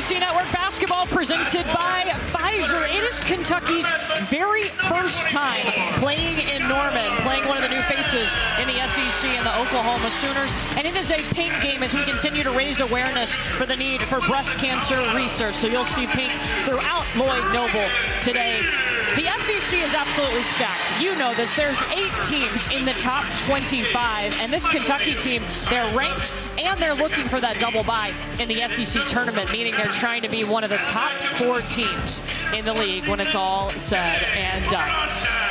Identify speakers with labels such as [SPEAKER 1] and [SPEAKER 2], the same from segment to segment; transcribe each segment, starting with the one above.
[SPEAKER 1] SEC Network basketball presented by Pfizer. It is Kentucky's very first time playing in Norman, playing one of the new faces in the SEC and the Oklahoma Sooners. And it is a pink game as we continue to raise awareness for the need for breast cancer research. So you'll see pink throughout Lloyd Noble today. The SEC is absolutely stacked. You know this. There's 8 teams in the top 25, and this Kentucky team, they're ranked and they're looking for that double bye in the SEC tournament, meaning they're trying to be one of the top 4 teams in the league when it's all said and done.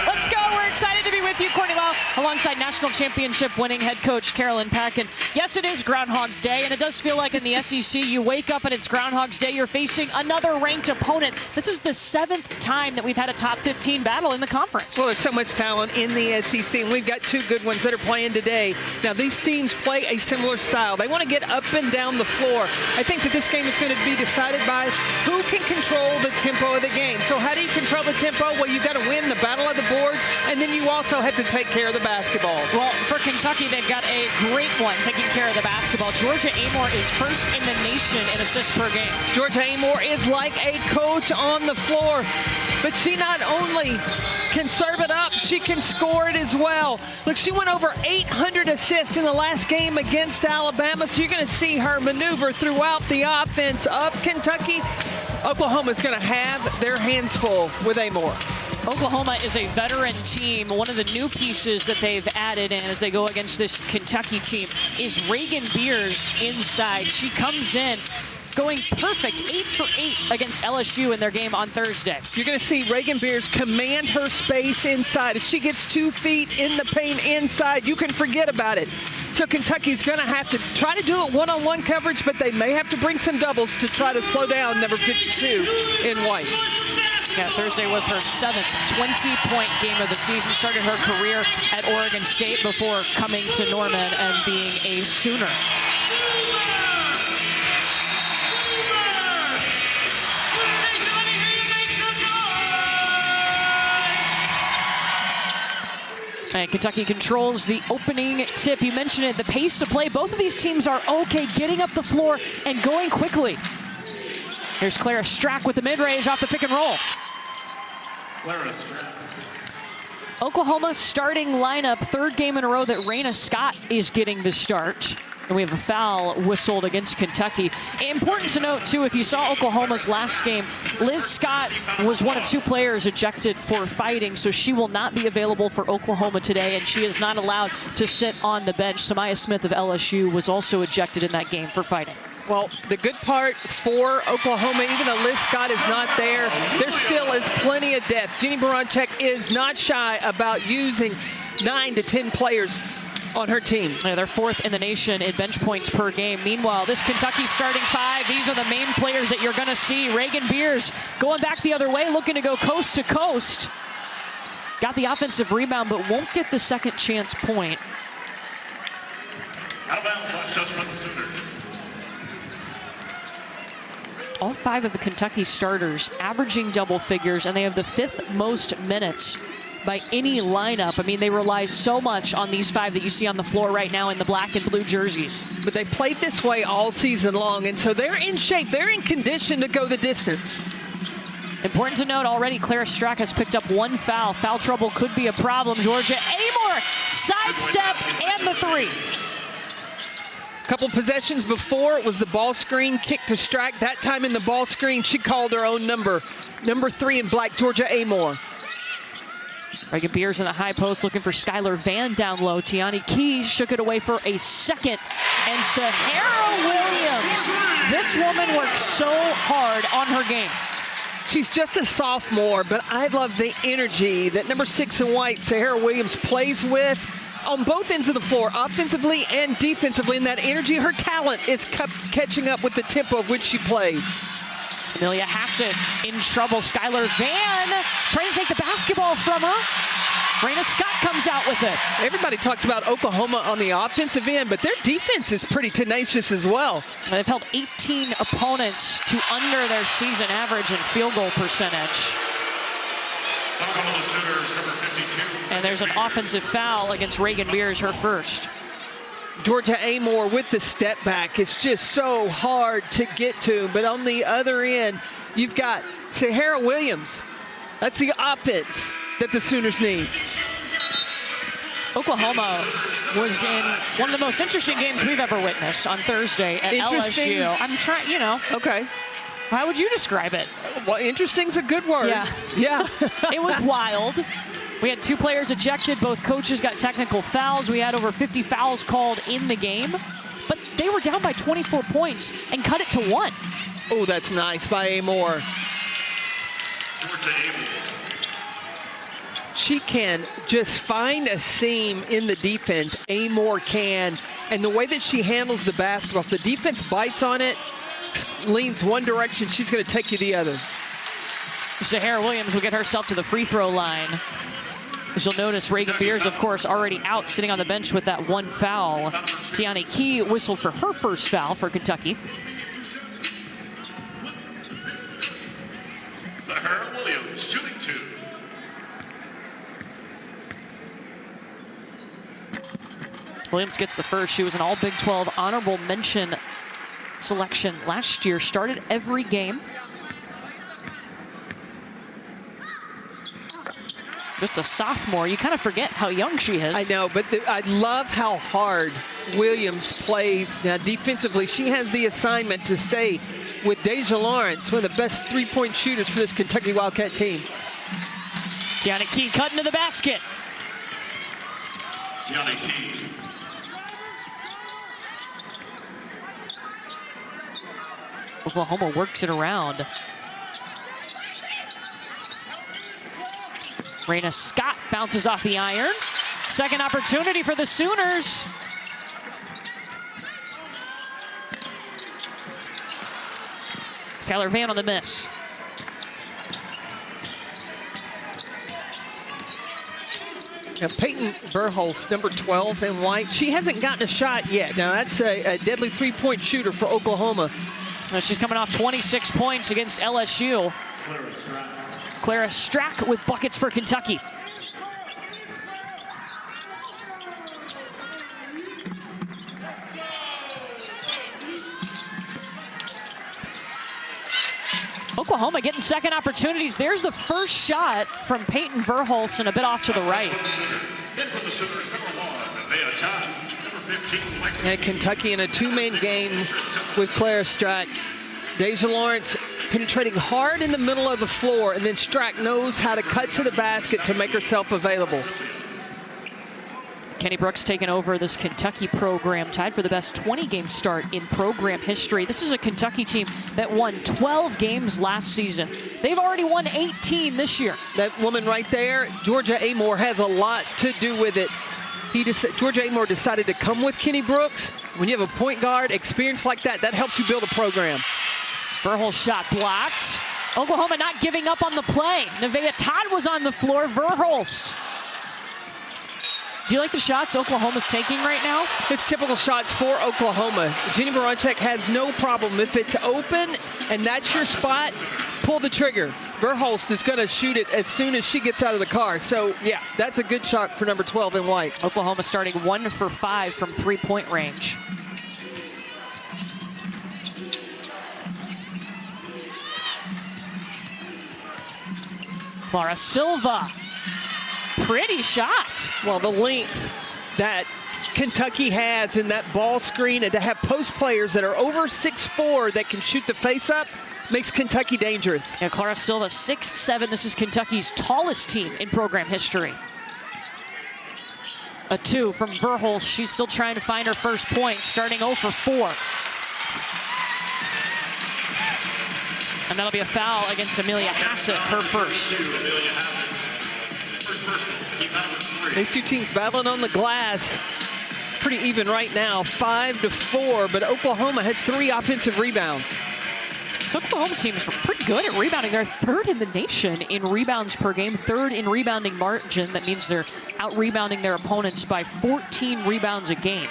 [SPEAKER 1] Let's go. We're excited to be with you, Courtney Lau, alongside national championship winning head coach Carolyn Peck. And yes, it is Groundhog's Day, and it does feel like in the SEC, you wake up and it's Groundhog's Day. You're facing another ranked opponent. This is the 7th time that we've had a top 15 battle in the conference.
[SPEAKER 2] Well, there's so much talent in the SEC, and we've got 2 good ones that are playing today. Now, these teams play a similar style. They want to get up and down the floor. I think that this game is going to be decided by who can control the tempo of the game. So how do you control the tempo? Well, you've got to win the battle of the boards, and then you also have to take care of the basketball. Well,
[SPEAKER 1] for Kentucky, they've got a great one taking care of the basketball. Georgia Amoore is first in the nation in assists per game.
[SPEAKER 2] Georgia Amoore is like a coach on the floor, but she not only can serve it up, she can score it as well. Look, she went over 800 assists in the last game against Alabama, so you're going to see her maneuver throughout the offense of Kentucky. Oklahoma's going to have their hands full with Amoore.
[SPEAKER 1] Oklahoma is a veteran team. One of the new pieces that they've added in as they go against this Kentucky team is Reagan Beers inside. She comes in going perfect, 8 for 8 against LSU in their game on Thursday.
[SPEAKER 2] You're going to see Reagan Beers command her space inside. If she gets 2 feet in the paint inside, you can forget about it. So Kentucky's going to have to try to do it one-on-one coverage, but they may have to bring some doubles to try to slow down number 52 in white.
[SPEAKER 1] Yeah, Thursday was her 7th 20-point game of the season. Started her career at Oregon State before coming to Norman and being a Sooner. And Kentucky controls the opening tip. You mentioned it, the pace of play. Both of these teams are okay getting up the floor and going quickly. Here's Clara Strack with the mid-range off the pick and roll. Oklahoma starting lineup, 3rd game in a row that Raina Scott is getting the start. And we have a foul whistled against Kentucky. Important to note, too, if you saw Oklahoma's last game, Liz Scott was one of 2 players ejected for fighting, so she will not be available for Oklahoma today, and she is not allowed to sit on the bench. Samaya Smith of LSU was also ejected in that game for fighting.
[SPEAKER 2] Well, the good part for Oklahoma, even though Liz Scott is not there, there still is plenty of depth. Jenny Baranczyk is not shy about using 9 to 10 players on her team.
[SPEAKER 1] Yeah, they're 4th in the nation in bench points per game. Meanwhile, this Kentucky starting 5, these are the main players that you're going to see. Reagan Beers going back the other way, looking to go coast to coast. Got the offensive rebound, but won't get the second chance point.
[SPEAKER 3] Out of bounds, last judgment, Sooners.
[SPEAKER 1] All 5 of the Kentucky starters averaging double figures, and they have the 5th most minutes by any lineup. I mean, they rely so much on these 5 that you see on the floor right now in the black and blue jerseys.
[SPEAKER 2] But they've played this way all season long, and so they're in shape. They're in condition to go the distance.
[SPEAKER 1] Important to note already, Clara Strack has picked up 1 foul. Foul trouble could be a problem. Georgia Amoore, sidestep, and the 3.
[SPEAKER 2] Couple possessions before, it was the ball screen kick to Strack. That time in the ball screen, she called her own number 3 in black, Georgia Amoore.
[SPEAKER 1] Reagan Beers in the high post looking for Skylar Van down low. Tiani Key shook it away for a second. And Sahara Williams, this woman works so hard on her game.
[SPEAKER 2] She's just a sophomore, but I love the energy that number 6 in white, Sahara Williams, plays with on both ends of the floor, offensively and defensively. And that energy, her talent is catching up with the tempo of which she plays.
[SPEAKER 1] Amelia Hassett in trouble. Skylar Van trying to take the basketball from her. Raina Scott comes out with it.
[SPEAKER 2] Everybody talks about Oklahoma on the offensive end, but their defense is pretty tenacious as well.
[SPEAKER 1] They've held 18 opponents to under their season average in field goal percentage.
[SPEAKER 3] Oklahoma Sooners, number 52.
[SPEAKER 1] And there's an offensive foul against Reagan Beers, her first.
[SPEAKER 2] Georgia Amoore with the step back. It's just so hard to get to. But on the other end, you've got Sahara Williams. That's the offense that the Sooners need.
[SPEAKER 1] Oklahoma was in one of the most interesting games we've ever witnessed on Thursday at LSU. I'm trying, you know.
[SPEAKER 2] Okay.
[SPEAKER 1] How would you describe it?
[SPEAKER 2] Well, interesting's a good word. Yeah.
[SPEAKER 1] It was wild. We had 2 players ejected. Both coaches got technical fouls. We had over 50 fouls called in the game. But they were down by 24 points and cut it to 1.
[SPEAKER 2] Oh, that's nice by Amoore.
[SPEAKER 3] Georgia Amoore.
[SPEAKER 2] She can just find a seam in the defense. Amoore can. And the way that she handles the basketball, if the defense bites on it, leans one direction, she's going to take you the other.
[SPEAKER 1] Sahara Williams will get herself to the free throw line. As you'll notice, Reagan Beers, of course, already out, sitting on the bench with that 1 foul. Tiani Key whistled for her first foul for Kentucky.
[SPEAKER 3] Sahara Williams shooting 2.
[SPEAKER 1] Williams gets the first. She was an all Big 12 honorable mention selection last year. Started every game. Just a sophomore. You kind of forget how young she is.
[SPEAKER 2] I know, but I love how hard Williams plays. Now, defensively, she has the assignment to stay with Deja Lawrence, one of the best three-point shooters for this Kentucky Wildcat team.
[SPEAKER 1] Tiani Key cut into the basket.
[SPEAKER 3] Tiani Key.
[SPEAKER 1] Oklahoma works it around. Raina Scott bounces off the iron. Second opportunity for the Sooners. Skylar Vann on the miss.
[SPEAKER 2] Now, Peyton Verhulst, number 12 in white, she hasn't gotten a shot yet. Now, that's a deadly three-point shooter for Oklahoma.
[SPEAKER 1] Now she's coming off 26 points against LSU. Clara Strack with buckets for Kentucky. Oklahoma getting second opportunities. There's the first shot from Peyton Verhulst and a bit off to the right.
[SPEAKER 2] And Kentucky in a two-man game with Clara Strack. Deja Lawrence penetrating hard in the middle of the floor, and then Strack knows how to cut to the basket to make herself available.
[SPEAKER 1] Kenny Brooks taking over this Kentucky program, tied for the best 20-game start in program history. This is a Kentucky team that won 12 games last season. They've already won 18 this year.
[SPEAKER 2] That woman right there, Georgia Amoore, has a lot to do with it. Georgia Amoore decided to come with Kenny Brooks. When you have a point guard experience like that, that helps you build a program.
[SPEAKER 1] Verhulst shot blocked. Oklahoma not giving up on the play. Nevaeh Todd was on the floor. Verhulst. Do you like the shots Oklahoma's taking right now?
[SPEAKER 2] It's typical shots for Oklahoma. Jenny Baranczyk has no problem. If it's open and that's your spot, pull the trigger. Verhulst is going to shoot it as soon as she gets out of the car. So, yeah, that's a good shot for number 12 in white.
[SPEAKER 1] Oklahoma starting 1 for 5 from three-point range. Clara Silva. Pretty shot.
[SPEAKER 2] Well, the length that Kentucky has in that ball screen, and to have post players that are over 6'4" that can shoot the face up makes Kentucky dangerous.
[SPEAKER 1] Yeah, Clara Silva, 6'7". This is Kentucky's tallest team in program history. A 2 from Verhulst. She's still trying to find her first point, starting 0 for 4. And that'll be a foul against Amelia Hassett, her first.
[SPEAKER 2] These two teams battling on the glass. Pretty even right now, 5-4, but Oklahoma has 3 offensive rebounds.
[SPEAKER 1] So Oklahoma team is pretty good at rebounding. They're 3rd in the nation in rebounds per game, 3rd in rebounding margin. That means they're out-rebounding their opponents by 14 rebounds a game.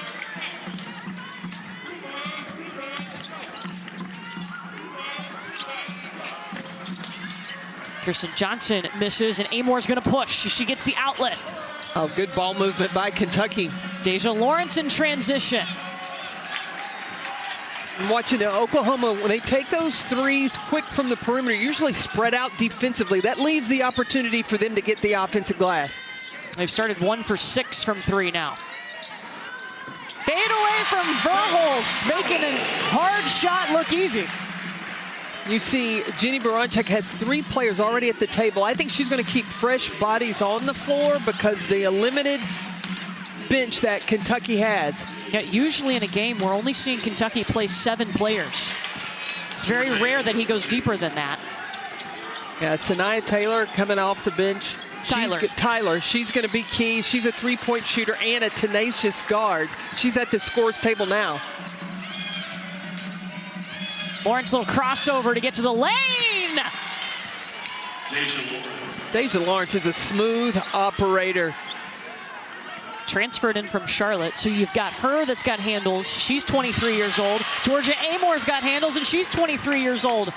[SPEAKER 1] Kirsten Johnson misses, and Amoore's going to push. She gets the outlet.
[SPEAKER 2] Oh, good ball movement by Kentucky.
[SPEAKER 1] Deja Lawrence in transition.
[SPEAKER 2] I'm watching Oklahoma, when they take those threes quick from the perimeter, usually spread out defensively. That leaves the opportunity for them to get the offensive glass.
[SPEAKER 1] They've started 1 for 6 from 3 now. Fade away from Verholst, making a hard shot look easy.
[SPEAKER 2] You see Jenny Baranchuk has 3 players already at the table. I think she's going to keep fresh bodies on the floor because the limited bench that Kentucky has.
[SPEAKER 1] Yeah, usually in a game, we're only seeing Kentucky play 7 players. It's very rare that he goes deeper than that.
[SPEAKER 2] Yeah, Sanaya Taylor coming off the bench.
[SPEAKER 1] Tyler.
[SPEAKER 2] She's going to be key. She's a 3-point shooter and a tenacious guard. She's at the scores table now.
[SPEAKER 1] Lawrence, little crossover to get to the lane.
[SPEAKER 2] Deja Lawrence is a smooth operator.
[SPEAKER 1] Transferred in from Charlotte, so you've got her that's got handles. She's 23 years old. Georgia Amoore's got handles, and she's 23 years old.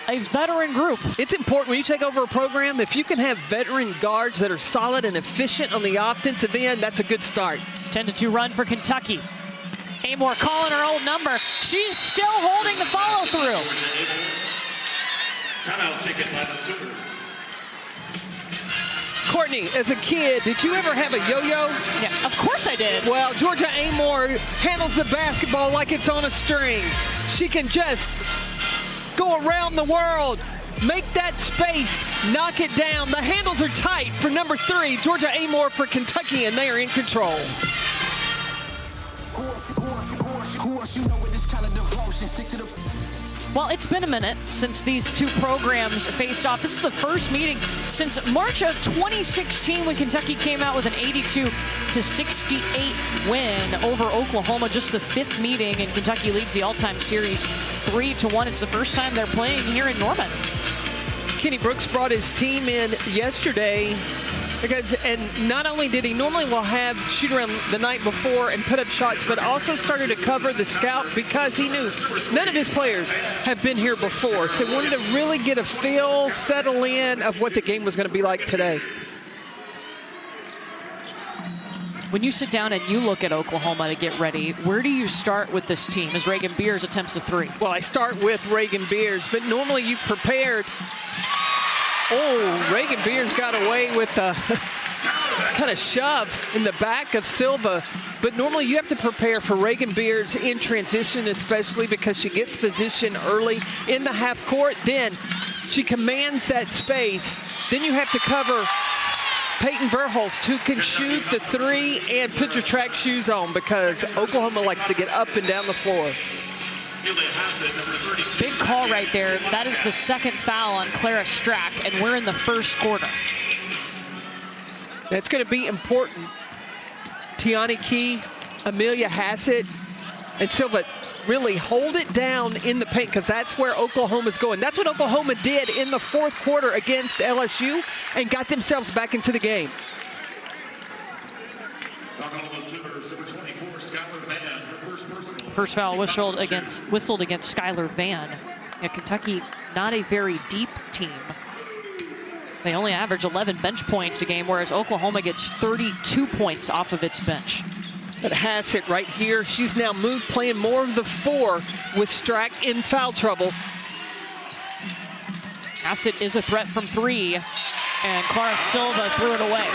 [SPEAKER 1] A veteran group.
[SPEAKER 2] It's important when you take over a program, if you can have veteran guards that are solid and efficient on the offensive end, that's a good start.
[SPEAKER 1] 10-2 run for Kentucky. Amoore calling her old number. She's still holding the follow-through.
[SPEAKER 3] Timeout taken by the Sooners.
[SPEAKER 2] Courtney, as a kid, did you ever have a yo-yo?
[SPEAKER 1] Yeah, of course I did.
[SPEAKER 2] Well, Georgia Amoore handles the basketball like it's on a string. She can just go around the world, make that space, knock it down. The handles are tight for number 3, Georgia Amoore for Kentucky, and they are in control.
[SPEAKER 1] Well, it's been a minute since these 2 programs faced off. This is the first meeting since March of 2016 when Kentucky came out with an 82-68 win over Oklahoma. Just the 5th meeting, and Kentucky leads the all-time series 3-1. It's the first time they're playing here in Norman.
[SPEAKER 2] Kenny Brooks brought his team in yesterday and not only did he normally will have shoot around the night before and put up shots, but also started to cover the scout because he knew none of his players have been here before. So wanted to really get a feel, settle in of what the game was going to be like today.
[SPEAKER 1] When you sit down and you look at Oklahoma to get ready, where do you start with this team as Reagan Beers attempts a 3?
[SPEAKER 2] Well, I start with Reagan Beers, but normally you prepared. Oh, Reagan Beers got away with a kind of shove in the back of Silva. But normally you have to prepare for Reagan Beers in transition, especially because she gets position early in the half court. Then she commands that space. Then you have to cover Peyton Verholst, who can shoot the 3 and put your track shoes on because Oklahoma likes to get up and down the floor.
[SPEAKER 1] Big call right there. That is the 2nd foul on Clara Strack, and we're in the 1st quarter.
[SPEAKER 2] That's going to be important. Tiani Key, Amelia Hassett, and Silva really hold it down in the paint because that's where Oklahoma's going. That's what Oklahoma did in the 4th quarter against LSU and got themselves back into the game.
[SPEAKER 1] First foul whistled against Skylar Vann. Yeah, Kentucky, not a very deep team. They only average 11 bench points a game, whereas Oklahoma gets 32 points off of its bench.
[SPEAKER 2] But Hassett right here, she's now moved playing more of the 4 with Strack in foul trouble.
[SPEAKER 1] Hassett is a threat from 3, and Clara Silva threw it away.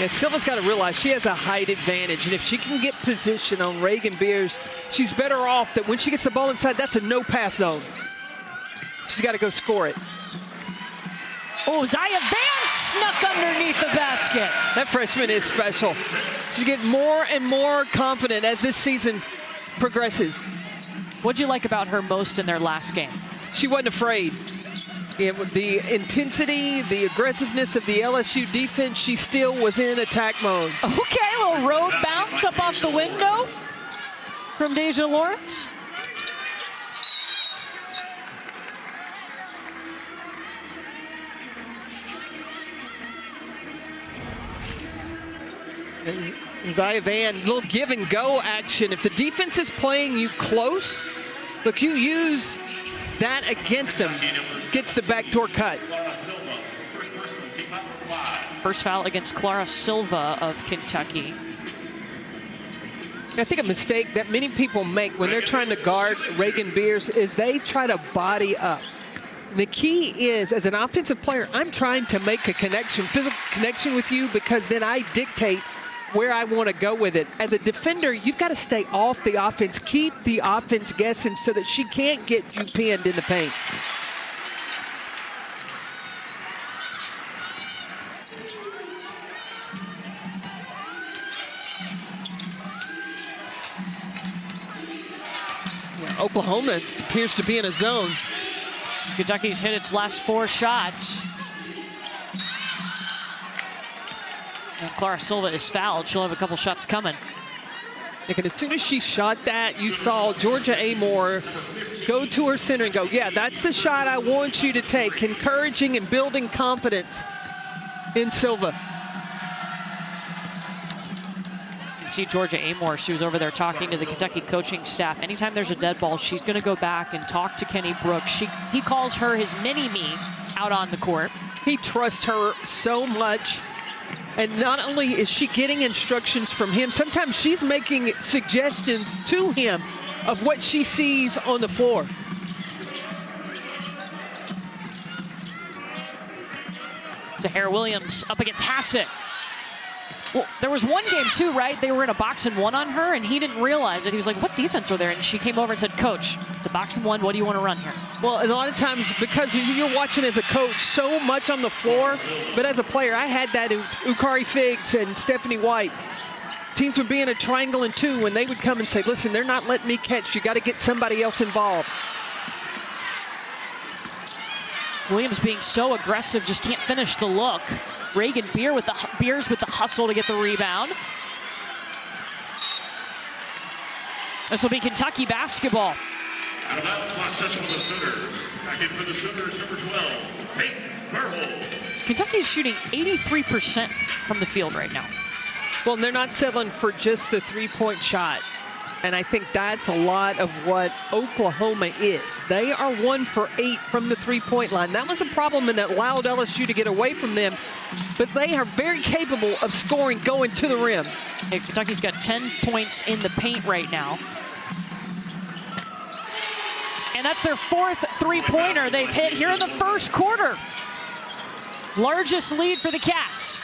[SPEAKER 2] Yeah, Silva's got to realize she has a height advantage, and if she can get position on Reagan Beers, she's better off that when she gets the ball inside, that's a no-pass zone. She's got to go score it.
[SPEAKER 1] Oh, Zaya Vann snuck underneath the basket.
[SPEAKER 2] That freshman is special. She's getting more and more confident as this season progresses.
[SPEAKER 1] What'd you like about her most in their last game?
[SPEAKER 2] She wasn't afraid. The intensity, the aggressiveness of the LSU defense, she still was in attack mode.
[SPEAKER 1] Okay, a little road bounce up off the window from Deja Lawrence.
[SPEAKER 2] Zaya Vann, little give and go action. If the defense is playing you close, look, you use that against them. Gets the backdoor cut.
[SPEAKER 1] First foul against Clara Silva of Kentucky.
[SPEAKER 2] I think a mistake that many people make when they're trying to guard Reagan Beers is they try to body up. The key is, as an offensive player, I'm trying to make a connection, physical connection with you, because then I dictate where I want to go with it. As a defender, you've got to stay off the offense, keep the offense guessing so that she can't get you pinned in the paint. Oklahoma appears to be in a zone.
[SPEAKER 1] Kentucky's hit its last 4 shots. And Clara Silva is fouled. She'll have a couple shots coming.
[SPEAKER 2] And as soon as she shot that, you saw Georgia Amoore go to her center and go, yeah, that's the shot I want you to take, encouraging and building confidence in Silva.
[SPEAKER 1] See Georgia Amoore, she was over there talking to the Kentucky coaching staff. Anytime there's a dead ball, she's going to go back and talk to Kenny Brooks. He calls her his mini-me out on the court.
[SPEAKER 2] He trusts her so much. And not only is she getting instructions from him, sometimes she's making suggestions to him of what she sees on the floor.
[SPEAKER 1] Zahara Williams up against Hassett. Well, there was one game too, right? They were in a box and one on her, and he didn't realize it. He was like, what defense are there? And she came over and said, Coach, it's a box and one. What do you want to run here?
[SPEAKER 2] Well, and a lot of times, because you're watching as a coach so much on the floor, but as a player, I had that with Ukari Figs and Stephanie White. Teams would be in a triangle and 2 when they would come and say, listen, they're not letting me catch. You got to get somebody else involved.
[SPEAKER 1] Williams being so aggressive, just can't finish the look. Reagan Beers with the hustle to get the rebound. This will be Kentucky basketball.
[SPEAKER 3] Out of bounds, last touch on the Sooners. Back in for the Sooners, number 12, Peyton Verholt.
[SPEAKER 1] Kentucky is shooting 83% from the field right now.
[SPEAKER 2] Well, they're not settling for just the 3-point shot. And I think that's a lot of what Oklahoma is. They are 1 for 8 from the 3-point line. That was a problem, and it allowed LSU to get away from them. But they are very capable of scoring going to the rim.
[SPEAKER 1] Hey, Kentucky's got 10 points in the paint right now. And that's their 4th 3-pointer they've hit here in the first quarter. Largest lead for the Cats.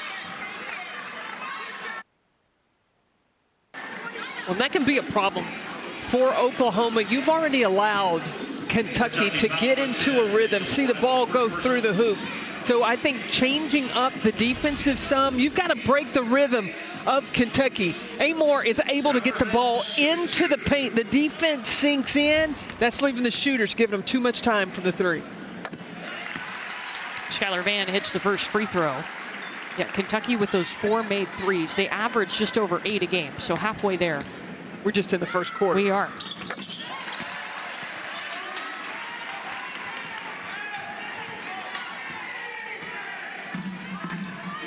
[SPEAKER 2] Well, that can be a problem for Oklahoma. You've already allowed Kentucky to get into a rhythm, see the ball go through the hoop. So I think changing up the defensive some, you've got to break the rhythm of Kentucky. Amoore is able to get the ball into the paint. The defense sinks in. That's leaving the shooters, giving them too much time from the 3.
[SPEAKER 1] Skylar Vann hits the first free throw. Yeah, Kentucky with those 4 made threes, they average just over 8 a game, so halfway there.
[SPEAKER 2] We're just in the first quarter.
[SPEAKER 1] We are.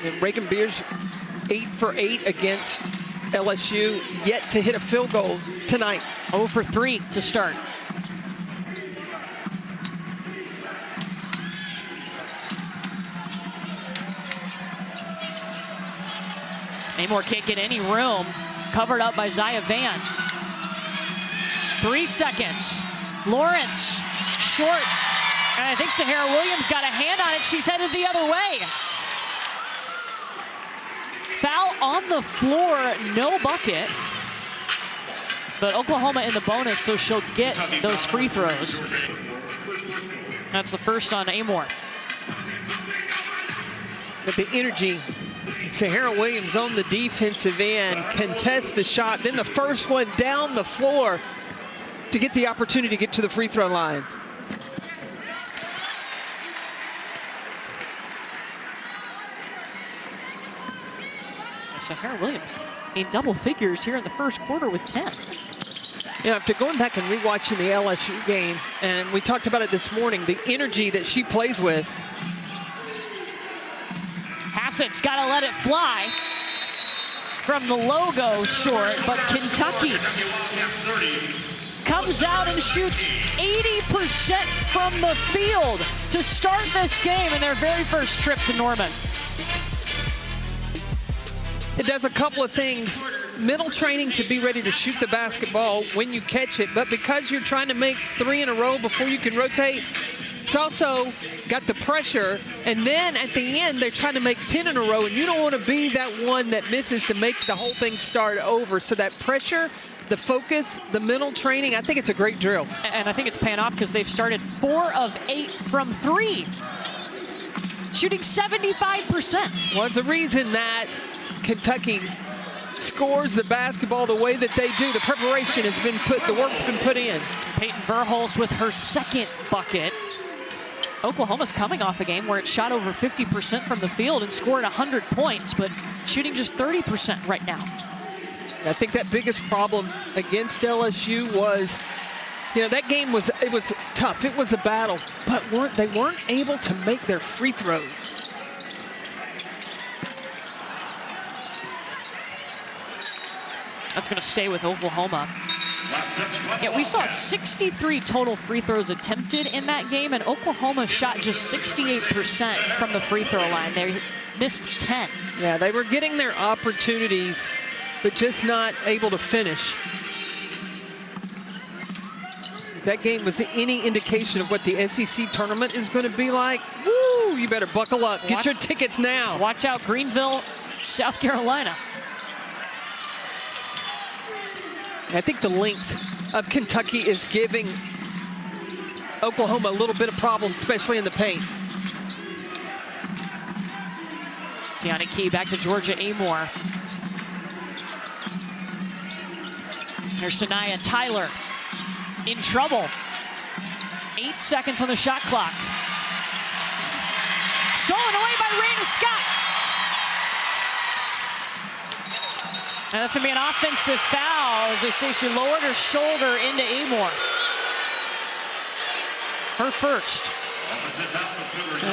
[SPEAKER 2] And Reagan Beers, 8 for 8 against LSU, yet to hit a field goal tonight.
[SPEAKER 1] 0 for 3 to start. Amoore can't get any room. Covered up by Zaya Vann. 3 seconds. Lawrence, short. And I think Zahara Williams got a hand on it. She's headed the other way. Foul on the floor, no bucket. But Oklahoma in the bonus, so she'll get those free throws. That's the first on Amoore.
[SPEAKER 2] But the energy, Zahara Williams on the defensive end, contests the shot, then the first one down the floor to get the opportunity to get to the free throw line.
[SPEAKER 1] Zahara Williams in double figures here in the first quarter with 10.
[SPEAKER 2] Yeah, after going back and rewatching the LSU game, and we talked about it this morning, the energy that she plays with.
[SPEAKER 1] Hassett's got to let it fly from the logo short, but Kentucky comes out and shoots 80% from the field to start this game in their very first trip to Norman.
[SPEAKER 2] It does a couple of things. Mental training to be ready to shoot the basketball when you catch it, but because you're trying to make 3 in a row before you can rotate, it's also got the pressure, and then at the end they're trying to make 10 in a row, and you don't want to be that one that misses to make the whole thing start over. So that pressure, the focus, the mental training, I think it's a great drill.
[SPEAKER 1] And I think it's paying off because they've started 4 of 8 from 3, shooting 75%.
[SPEAKER 2] Well, it's a reason that Kentucky scores the basketball the way that they do. The preparation has been put, the work's been put in.
[SPEAKER 1] Peyton Verhulst with her 2nd bucket. Oklahoma's coming off a game where it shot over 50% from the field and scored 100 points, but shooting just 30% right now.
[SPEAKER 2] I think that biggest problem against LSU was, you know, that game was, it was tough. It was a battle, but they weren't able to make their free throws.
[SPEAKER 1] That's going to stay with Oklahoma. Yeah, we saw 63 total free throws attempted in that game, and Oklahoma shot just 68% from the free throw line. They missed 10.
[SPEAKER 2] Yeah, they were getting their opportunities, but just not able to finish. If that game was any indication of what the SEC tournament is going to be like, woo, you better buckle up. Get your tickets now.
[SPEAKER 1] Watch out, Greenville, South Carolina.
[SPEAKER 2] I think the length of Kentucky is giving Oklahoma a little bit of problems, especially in the paint.
[SPEAKER 1] Tiani Key back to Georgia Amoore. Here's Sanaya Tyler in trouble. 8 seconds on the shot clock. Stolen away by Raina Scott. And that's going to be an offensive foul, as they say she lowered her shoulder into Amoore. Her first.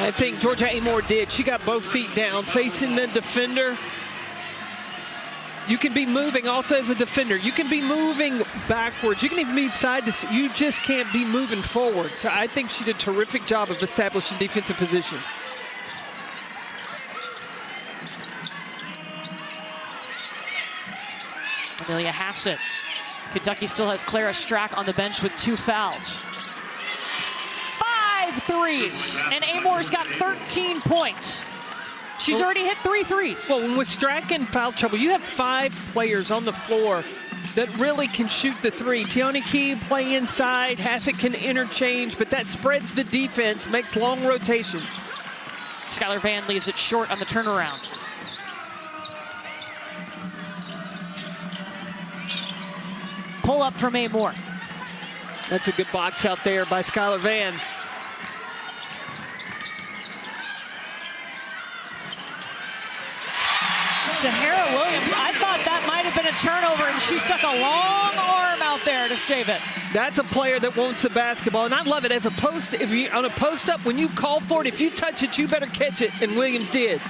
[SPEAKER 2] I think Georgia Amoore did. She got both feet down, facing the defender. You can be moving also as a defender. You can be moving backwards. You can even move side to side. You just can't be moving forward. So I think she did a terrific job of establishing defensive position.
[SPEAKER 1] Amelia Hassett. Kentucky still has Clara Strack on the bench with 2 fouls. 5 threes, and Amoore's got 13 points. She's already hit 3 threes.
[SPEAKER 2] Well, with Strack in foul trouble, you have 5 players on the floor that really can shoot the 3. Tiani Key play inside, Hassett can interchange, but that spreads the defense, makes long rotations.
[SPEAKER 1] Skylar Vann leaves it short on the turnaround. Pull up from Amoore.
[SPEAKER 2] That's a good box out there by Skylar Vann.
[SPEAKER 1] Sahara Williams, I thought that might have been a turnover, and she stuck a long arm out there to save it.
[SPEAKER 2] That's a player that wants the basketball, and I love it as a post. If you on a post up, when you call for it, if you touch it, you better catch it, and Williams did.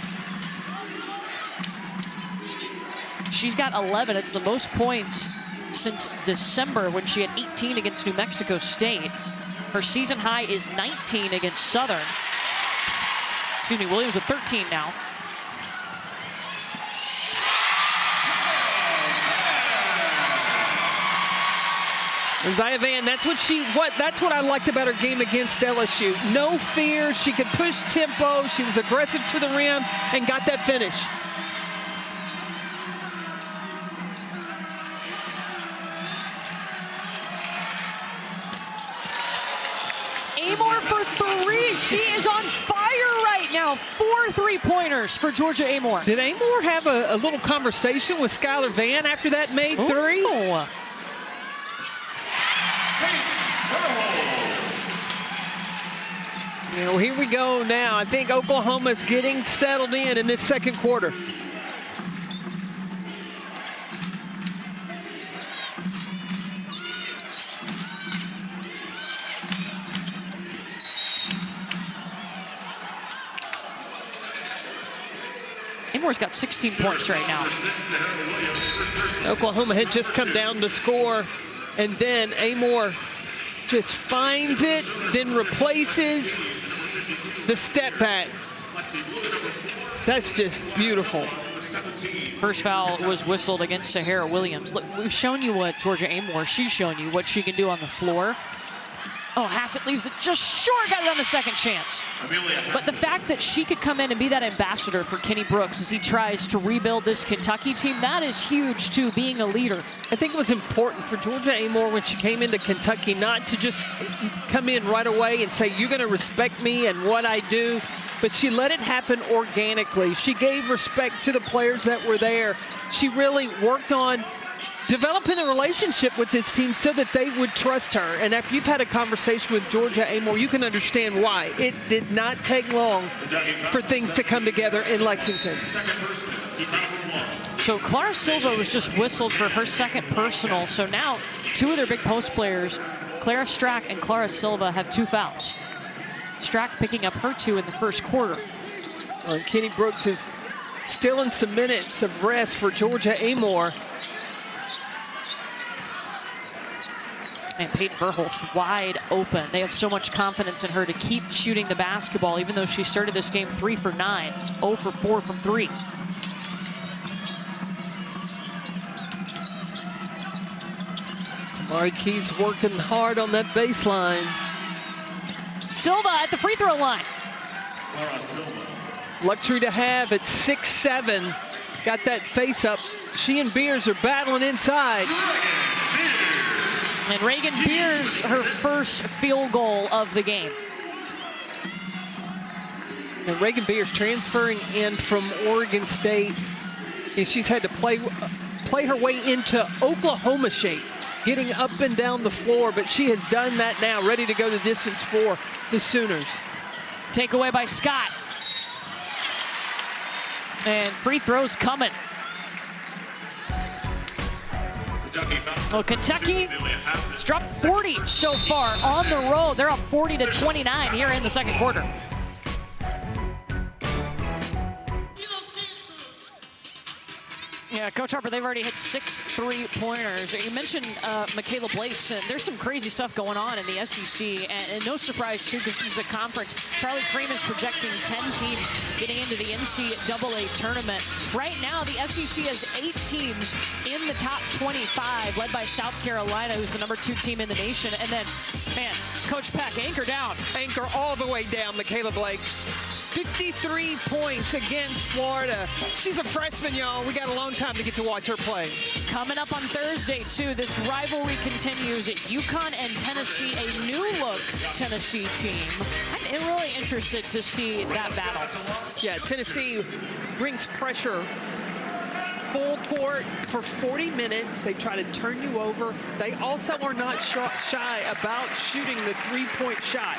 [SPEAKER 1] She's got 11. It's the most points since December when she had 18 against New Mexico State. Her season high is 19 against Southern. Excuse me, Williams with 13 now.
[SPEAKER 2] Zaya Vann, that's what I liked about her game against LSU. No fear, she could push tempo, she was aggressive to the rim and got that finish.
[SPEAKER 1] Amoore for 3. She is on fire right now. 4 3-pointers for Georgia Amoore.
[SPEAKER 2] Did Amoore have a little conversation with Skylar Vann after that made 3?
[SPEAKER 1] Ooh.
[SPEAKER 2] You know, here we go now. I think Oklahoma's getting settled in this second quarter.
[SPEAKER 1] Amoore's got 16 points right now.
[SPEAKER 2] Oklahoma had just come down to score, and then Amoore just finds it, then replaces the step back. That's just beautiful.
[SPEAKER 1] First foul was whistled against Sahara Williams. Look, we've shown you what Georgia Amoore, she's shown you what she can do on the floor. Oh, Hassett leaves it just short, got it on the second chance. But the fact that she could come in and be that ambassador for Kenny Brooks as he tries to rebuild this Kentucky team, that is huge too, being a leader.
[SPEAKER 2] I think it was important for Georgia Amoore when she came into Kentucky not to just come in right away and say, you're going to respect me and what I do, but she let it happen organically. She gave respect to the players that were there. She really worked on developing a relationship with this team so that they would trust her. And after you've had a conversation with Georgia Amoore, you can understand why. It did not take long for things to come together in Lexington.
[SPEAKER 1] So Clara Silva was just whistled for her second personal. So now two of their big post players, Clara Strack and Clara Silva, have 2 fouls. Strack picking up her 2 in the first quarter.
[SPEAKER 2] Well, Kenny Brooks is still in some minutes of rest for Georgia Amoore.
[SPEAKER 1] And Peyton Verhulst wide open. They have so much confidence in her to keep shooting the basketball, even though she started this game 3 for 9, 0 for 4 from 3.
[SPEAKER 2] Tamari Keys working hard on that baseline.
[SPEAKER 1] Silva at the free throw line.
[SPEAKER 2] Luxury to have at 6'7". Got that face up. She and Beers are battling inside.
[SPEAKER 1] And Reagan Beers, her first field goal of the game.
[SPEAKER 2] And Reagan Beers transferring in from Oregon State. And she's had to play her way into Oklahoma shape, getting up and down the floor, but she has done that now, ready to go the distance for the Sooners.
[SPEAKER 1] Takeaway by Scott. And free throws coming. Well, Kentucky has dropped 40 so far on the road. They're up 40-29 here in the second quarter. Yeah, Coach Harper, they've already hit 6 3-pointers. You mentioned Michaela Blakes, and there's some crazy stuff going on in the SEC, and no surprise, too, because this is a conference. Charlie Cream is projecting 10 teams getting into the NCAA tournament. Right now, the SEC has 8 teams in the top 25, led by South Carolina, who's the #2 team in the nation. And then, man, Coach Peck, anchor down.
[SPEAKER 2] Anchor all the way down, Michaela Blakes. 53 points against Florida. She's a freshman, y'all. We got a long time to get to watch her play.
[SPEAKER 1] Coming up on Thursday, too, this rivalry continues at UConn and Tennessee, a new-look Tennessee team. I'm really interested to see that battle.
[SPEAKER 2] Yeah, Tennessee brings pressure full court for 40 minutes. They try to turn you over. They also are not shy about shooting the 3-point shot.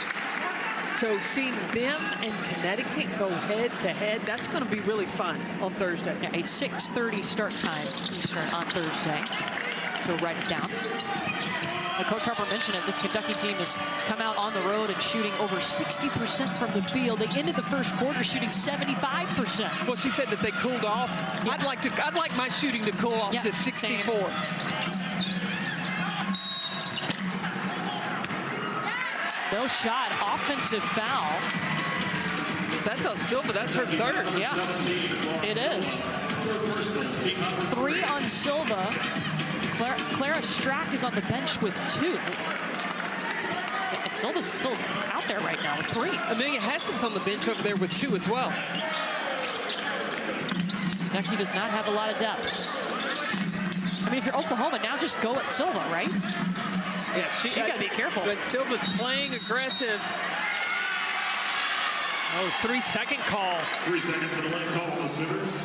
[SPEAKER 2] So seeing them and Connecticut go head-to-head, that's going to be really fun on Thursday.
[SPEAKER 1] Yeah, a 6:30 start time Eastern on Thursday. So write it down. Coach Harper mentioned it. This Kentucky team has come out on the road and shooting over 60% from the field. They ended the first quarter shooting 75%.
[SPEAKER 2] Well, she said that they cooled off. Yeah. I'd like my shooting to cool off to 64.
[SPEAKER 1] Same. No shot, offensive foul.
[SPEAKER 2] That's on Silva, that's her third.
[SPEAKER 1] Yeah, it is. 3 on Silva. Clara Strack is on the bench with 2. And Silva's still out there right now with 3.
[SPEAKER 2] Amelia Hassett's on the bench over there with 2 as well.
[SPEAKER 1] Kentucky does not have a lot of depth. I mean, if you're Oklahoma, now just go at Silva, right?
[SPEAKER 2] Yeah,
[SPEAKER 1] she got to be careful.
[SPEAKER 2] But Silva's playing aggressive. Oh, 3-second call.
[SPEAKER 3] 3 seconds and a late call for the Sooners.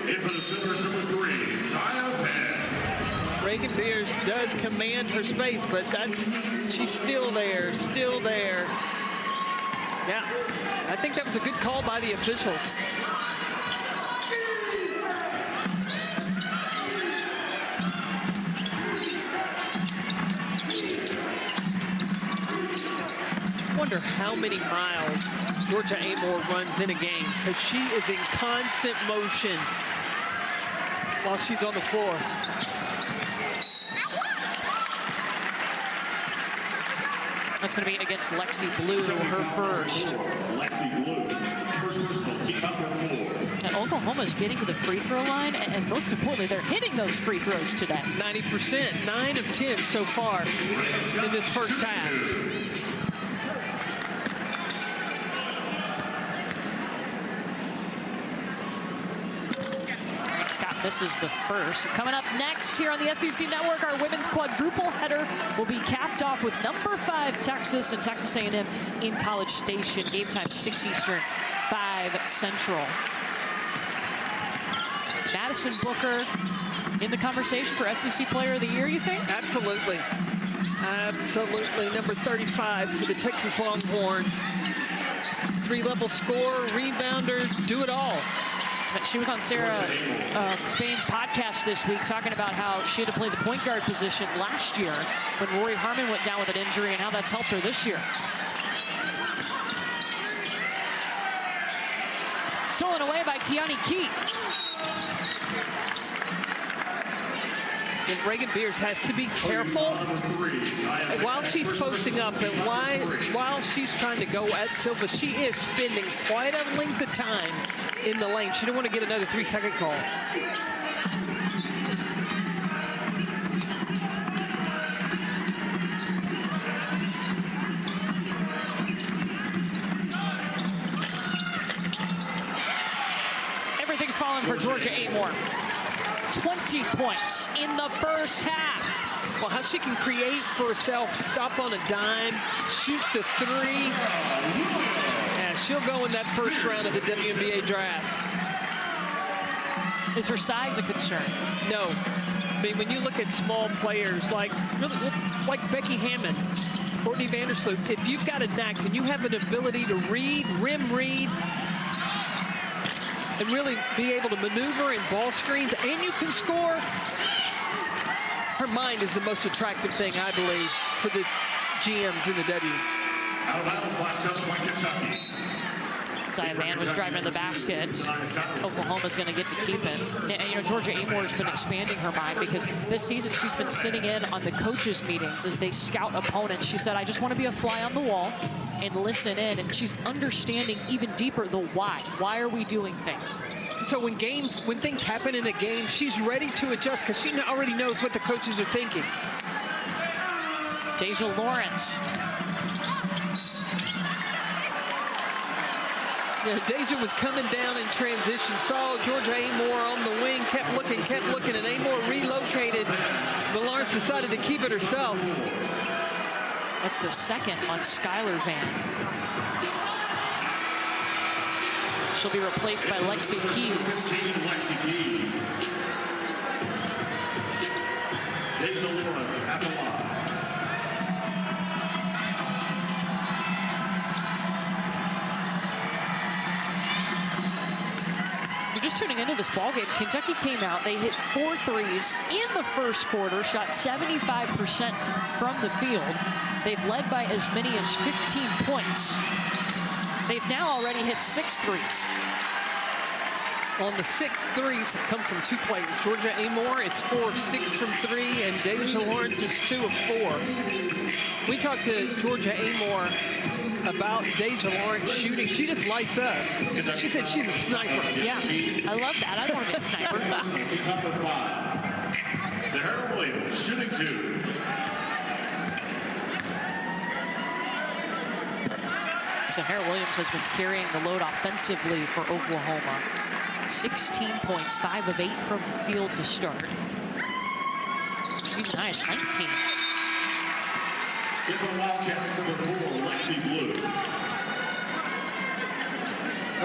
[SPEAKER 3] In for the Sooners, #3, Zia Penn.
[SPEAKER 2] Reagan Beers does command her space, but she's still there. Yeah, I think that was a good call by the officials. I wonder how many miles Georgia Amoore runs in a game, because she is in constant motion while she's on the floor.
[SPEAKER 1] That's going to be against Lexi Blue, her first.
[SPEAKER 3] Lexi Blue, first personal, team number 4.
[SPEAKER 1] And Oklahoma's getting to the free throw line, and most importantly, they're hitting those free throws today.
[SPEAKER 2] 90%, 9 of 10 so far in this first half.
[SPEAKER 1] Scott misses the first. Coming up next here on the SEC Network, our women's quadruple header will be capped off with number 5 Texas and Texas A&M in College Station. Game time 6 Eastern, 5 Central. Madison Booker in the conversation for SEC Player of the Year, you think?
[SPEAKER 2] Absolutely. Absolutely. Number 35 for the Texas Longhorns. 3-level scorer, rebounder, do it all.
[SPEAKER 1] She was on Sarah Spain's podcast this week talking about how she had to play the point guard position last year when Rory Harmon went down with an injury and how that's helped her this year. Stolen away by Tiani Key.
[SPEAKER 2] And Reagan Beers has to be careful while she's posting up and while she's trying to go at Silva. She is spending quite a length of time in the lane. She don't want to get another 3-second call.
[SPEAKER 1] Everything's falling for Georgia Amoore. 20 points in the first half.
[SPEAKER 2] Well, how she can create for herself, stop on a dime, shoot the 3. Yeah, she'll go in that first round of the WNBA draft.
[SPEAKER 1] Is her size a concern?
[SPEAKER 2] No. I mean, when you look at small players like Becky Hammond, Courtney Vandersloot, if you've got a knack and you have an ability to read, rim read, and really be able to maneuver in ball screens, and you can score, her mind is the most attractive thing, I believe, for the GMs in the W.
[SPEAKER 3] Out of bounds, last touch by Kentucky.
[SPEAKER 1] Zaya Van was driving to the basket. Oklahoma's going to get to keep it. And, you know, Georgia Amoore has been expanding her mind because this season she's been sitting in on the coaches' meetings as they scout opponents. She said, I just want to be a fly on the wall and listen in. And she's understanding even deeper the why. Why are we doing things?
[SPEAKER 2] So when things happen in a game, she's ready to adjust because she already knows what the coaches are thinking.
[SPEAKER 1] Deja Lawrence.
[SPEAKER 2] Yeah, Deja was coming down in transition, saw Georgia Amoore on the wing, kept looking, and Amoore relocated, but Lawrence decided to keep it herself.
[SPEAKER 1] That's the second on Skylar Van. She'll be replaced by Lexi Keys.
[SPEAKER 3] Lexi Keys. Deja Lawrence at the line.
[SPEAKER 1] You're just tuning into this ballgame. Kentucky came out. They hit 4 threes in the first quarter, shot 75% from the field. They've led by as many as 15 points. They've now already hit 6 threes.
[SPEAKER 2] On the 6 threes have come from 2 players. Georgia Amoore, it's 4 of 6 from 3, and Deja Lawrence is 2 of 4. We talked to Georgia Amoore about Deja Lawrence shooting. She just lights up. She said she's a sniper.
[SPEAKER 1] Yeah, I love that. I want to be a sniper.
[SPEAKER 3] Number 5, Sarah Williams, shooting 2.
[SPEAKER 1] Sahara Williams has been carrying the load offensively for Oklahoma. 16 points, 5 of 8 from the field to start. Season high is 19.
[SPEAKER 3] In the Wildcats, number 4, Lexi Blue.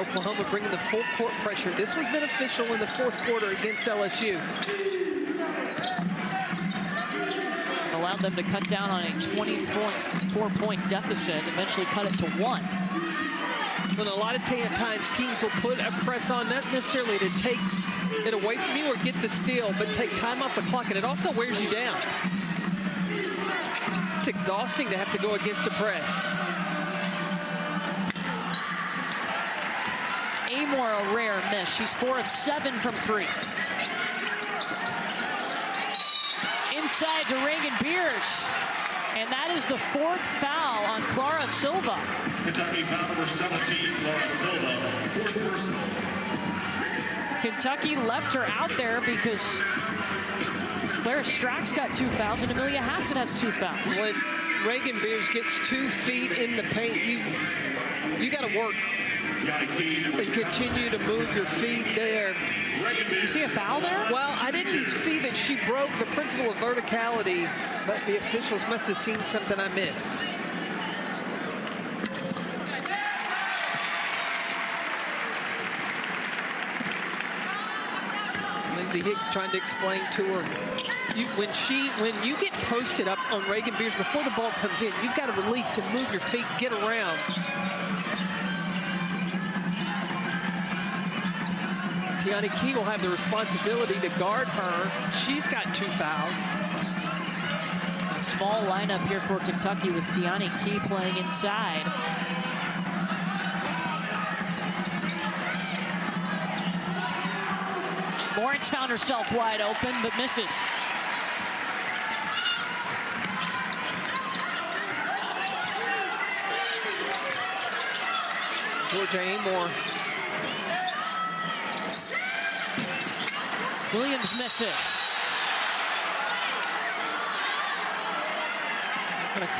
[SPEAKER 2] Oklahoma bringing the full court pressure. This was beneficial in the 4th quarter against LSU.
[SPEAKER 1] Allowed them to cut down on a 24-point deficit, eventually cut it to 1.
[SPEAKER 2] When a lot of times teams will put a press on, not necessarily to take it away from you or get the steal, but take time off the clock, and it also wears you down. It's exhausting to have to go against a press.
[SPEAKER 1] Amoore, a rare miss. She's 4 of 7 from 3. inside to Reagan Beers. And that is the 4th foul on Clara Silva.
[SPEAKER 3] Kentucky foul number 17, Clara Silva, 4th personal.
[SPEAKER 1] Kentucky left her out there because Clara Strack's got 2 fouls and Amelia Hassett has 2 fouls.
[SPEAKER 2] When Reagan Beers gets 2 feet in the paint, you got to work and continue to move your feet there.
[SPEAKER 1] You see a foul there?
[SPEAKER 2] Well, I didn't see that she broke the principle of verticality, but the officials must have seen something I missed. Lindsay Hicks trying to explain to her, when you get posted up on Reagan Beers before the ball comes in, you've got to release and move your feet, get around. Tiani Key will have the responsibility to guard her. She's got 2 fouls.
[SPEAKER 1] A small lineup here for Kentucky with Tiani Key playing inside. Lawrence found herself wide open, but misses.
[SPEAKER 2] Georgia Amoore.
[SPEAKER 1] Williams misses.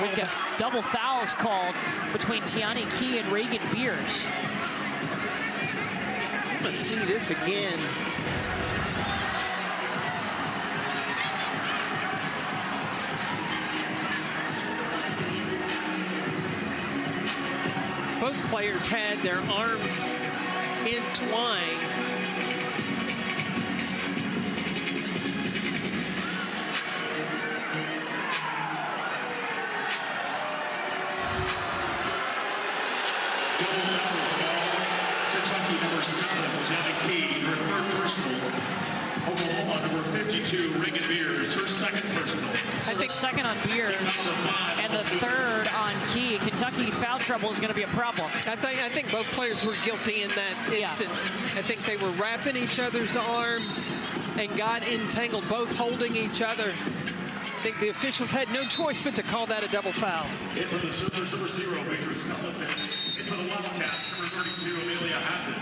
[SPEAKER 1] We've got double fouls called between Tiani Key and Reagan Beers.
[SPEAKER 2] I'm going to see this again. Both players had their arms entwined.
[SPEAKER 3] Kentucky number 7, Tiani Key, her 3rd personal. Oklahoma number 52, Reagan Beers, her 2nd personal.
[SPEAKER 1] So I think 2nd on Beers and the 3rd on Key. Kentucky's foul trouble is going to be a problem.
[SPEAKER 2] I think both players were guilty in that instance. Yeah. I think they were wrapping each other's arms and got entangled, both holding each other. I think the officials had no choice but to call that a double foul.
[SPEAKER 3] In for the Silvers, number 0, Major Skeleton. In for the Wildcats, number 32, Amelia Hassett.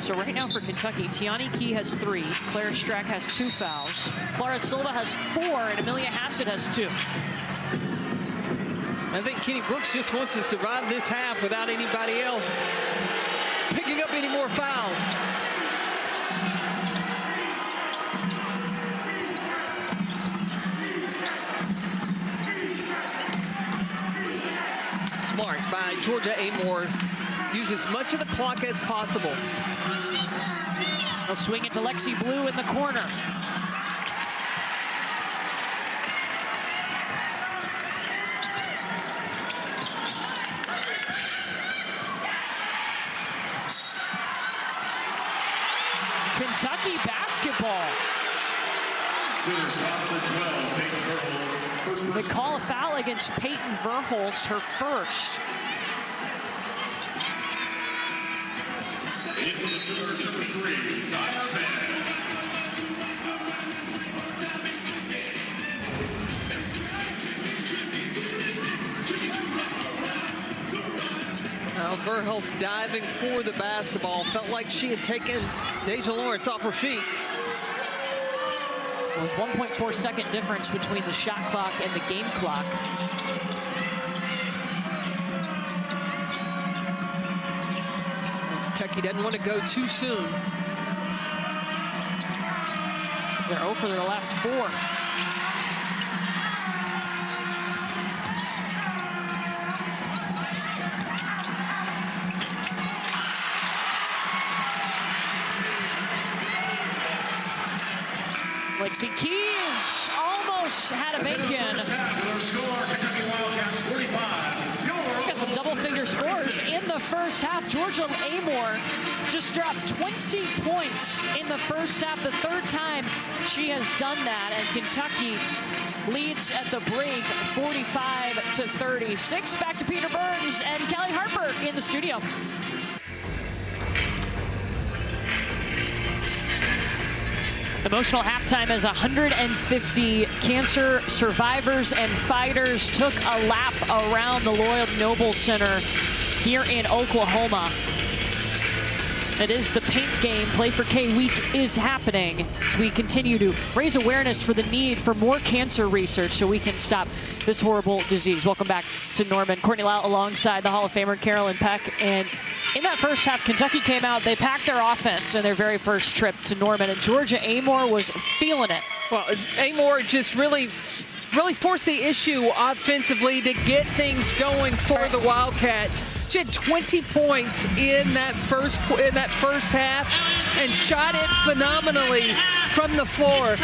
[SPEAKER 1] So right now for Kentucky, Tiani Key has 3, Clara Strack has 2 fouls, Clara Silva has 4, and Amelia Hassett has 2.
[SPEAKER 2] I think Kenny Brooks just wants to survive this half without anybody else picking up any more fouls. Smart by Georgia Amoore. Use as much of the clock as possible.
[SPEAKER 1] They'll swing it to Lexi Blue in the corner. Kentucky basketball.
[SPEAKER 3] Sooners foul number 12, Peyton Verhulst.
[SPEAKER 1] They call a foul against Peyton Verhulst, her 1st.
[SPEAKER 3] In for the Sooners, number 3, Zion Fan.
[SPEAKER 2] Now Verhulst diving for the basketball. Felt like she had taken Deja Lawrence off her feet.
[SPEAKER 1] There's 1.4 second difference between the shot clock and the game clock.
[SPEAKER 2] Kentucky doesn't want to go too soon.
[SPEAKER 1] They're 0 for their last 4. Lexi Keys almost had a bacon. Got some double-figure scores in the first half. Georgia Amoore just dropped 20 points in the first half, the 3rd time she has done that, and Kentucky leads at the break 45-36. Back to Peter Burns and Kelly Harper in the studio. Emotional halftime as 150 cancer survivors and fighters took a lap around the Lloyd Noble Center here in Oklahoma. It is the paint game. Play for K week is happening as we continue to raise awareness for the need for more cancer research so we can stop this horrible disease. Welcome back to Norman. Courtney Lau alongside the Hall of Famer Carolyn Peck. And in that first half, Kentucky came out. They packed their offense in their very first trip to Norman. And Georgia Amoore was feeling it.
[SPEAKER 2] Well, Amoore just really forced the issue offensively to get things going for the Wildcats. She had 20 points in that first half and shot it phenomenally from the floor.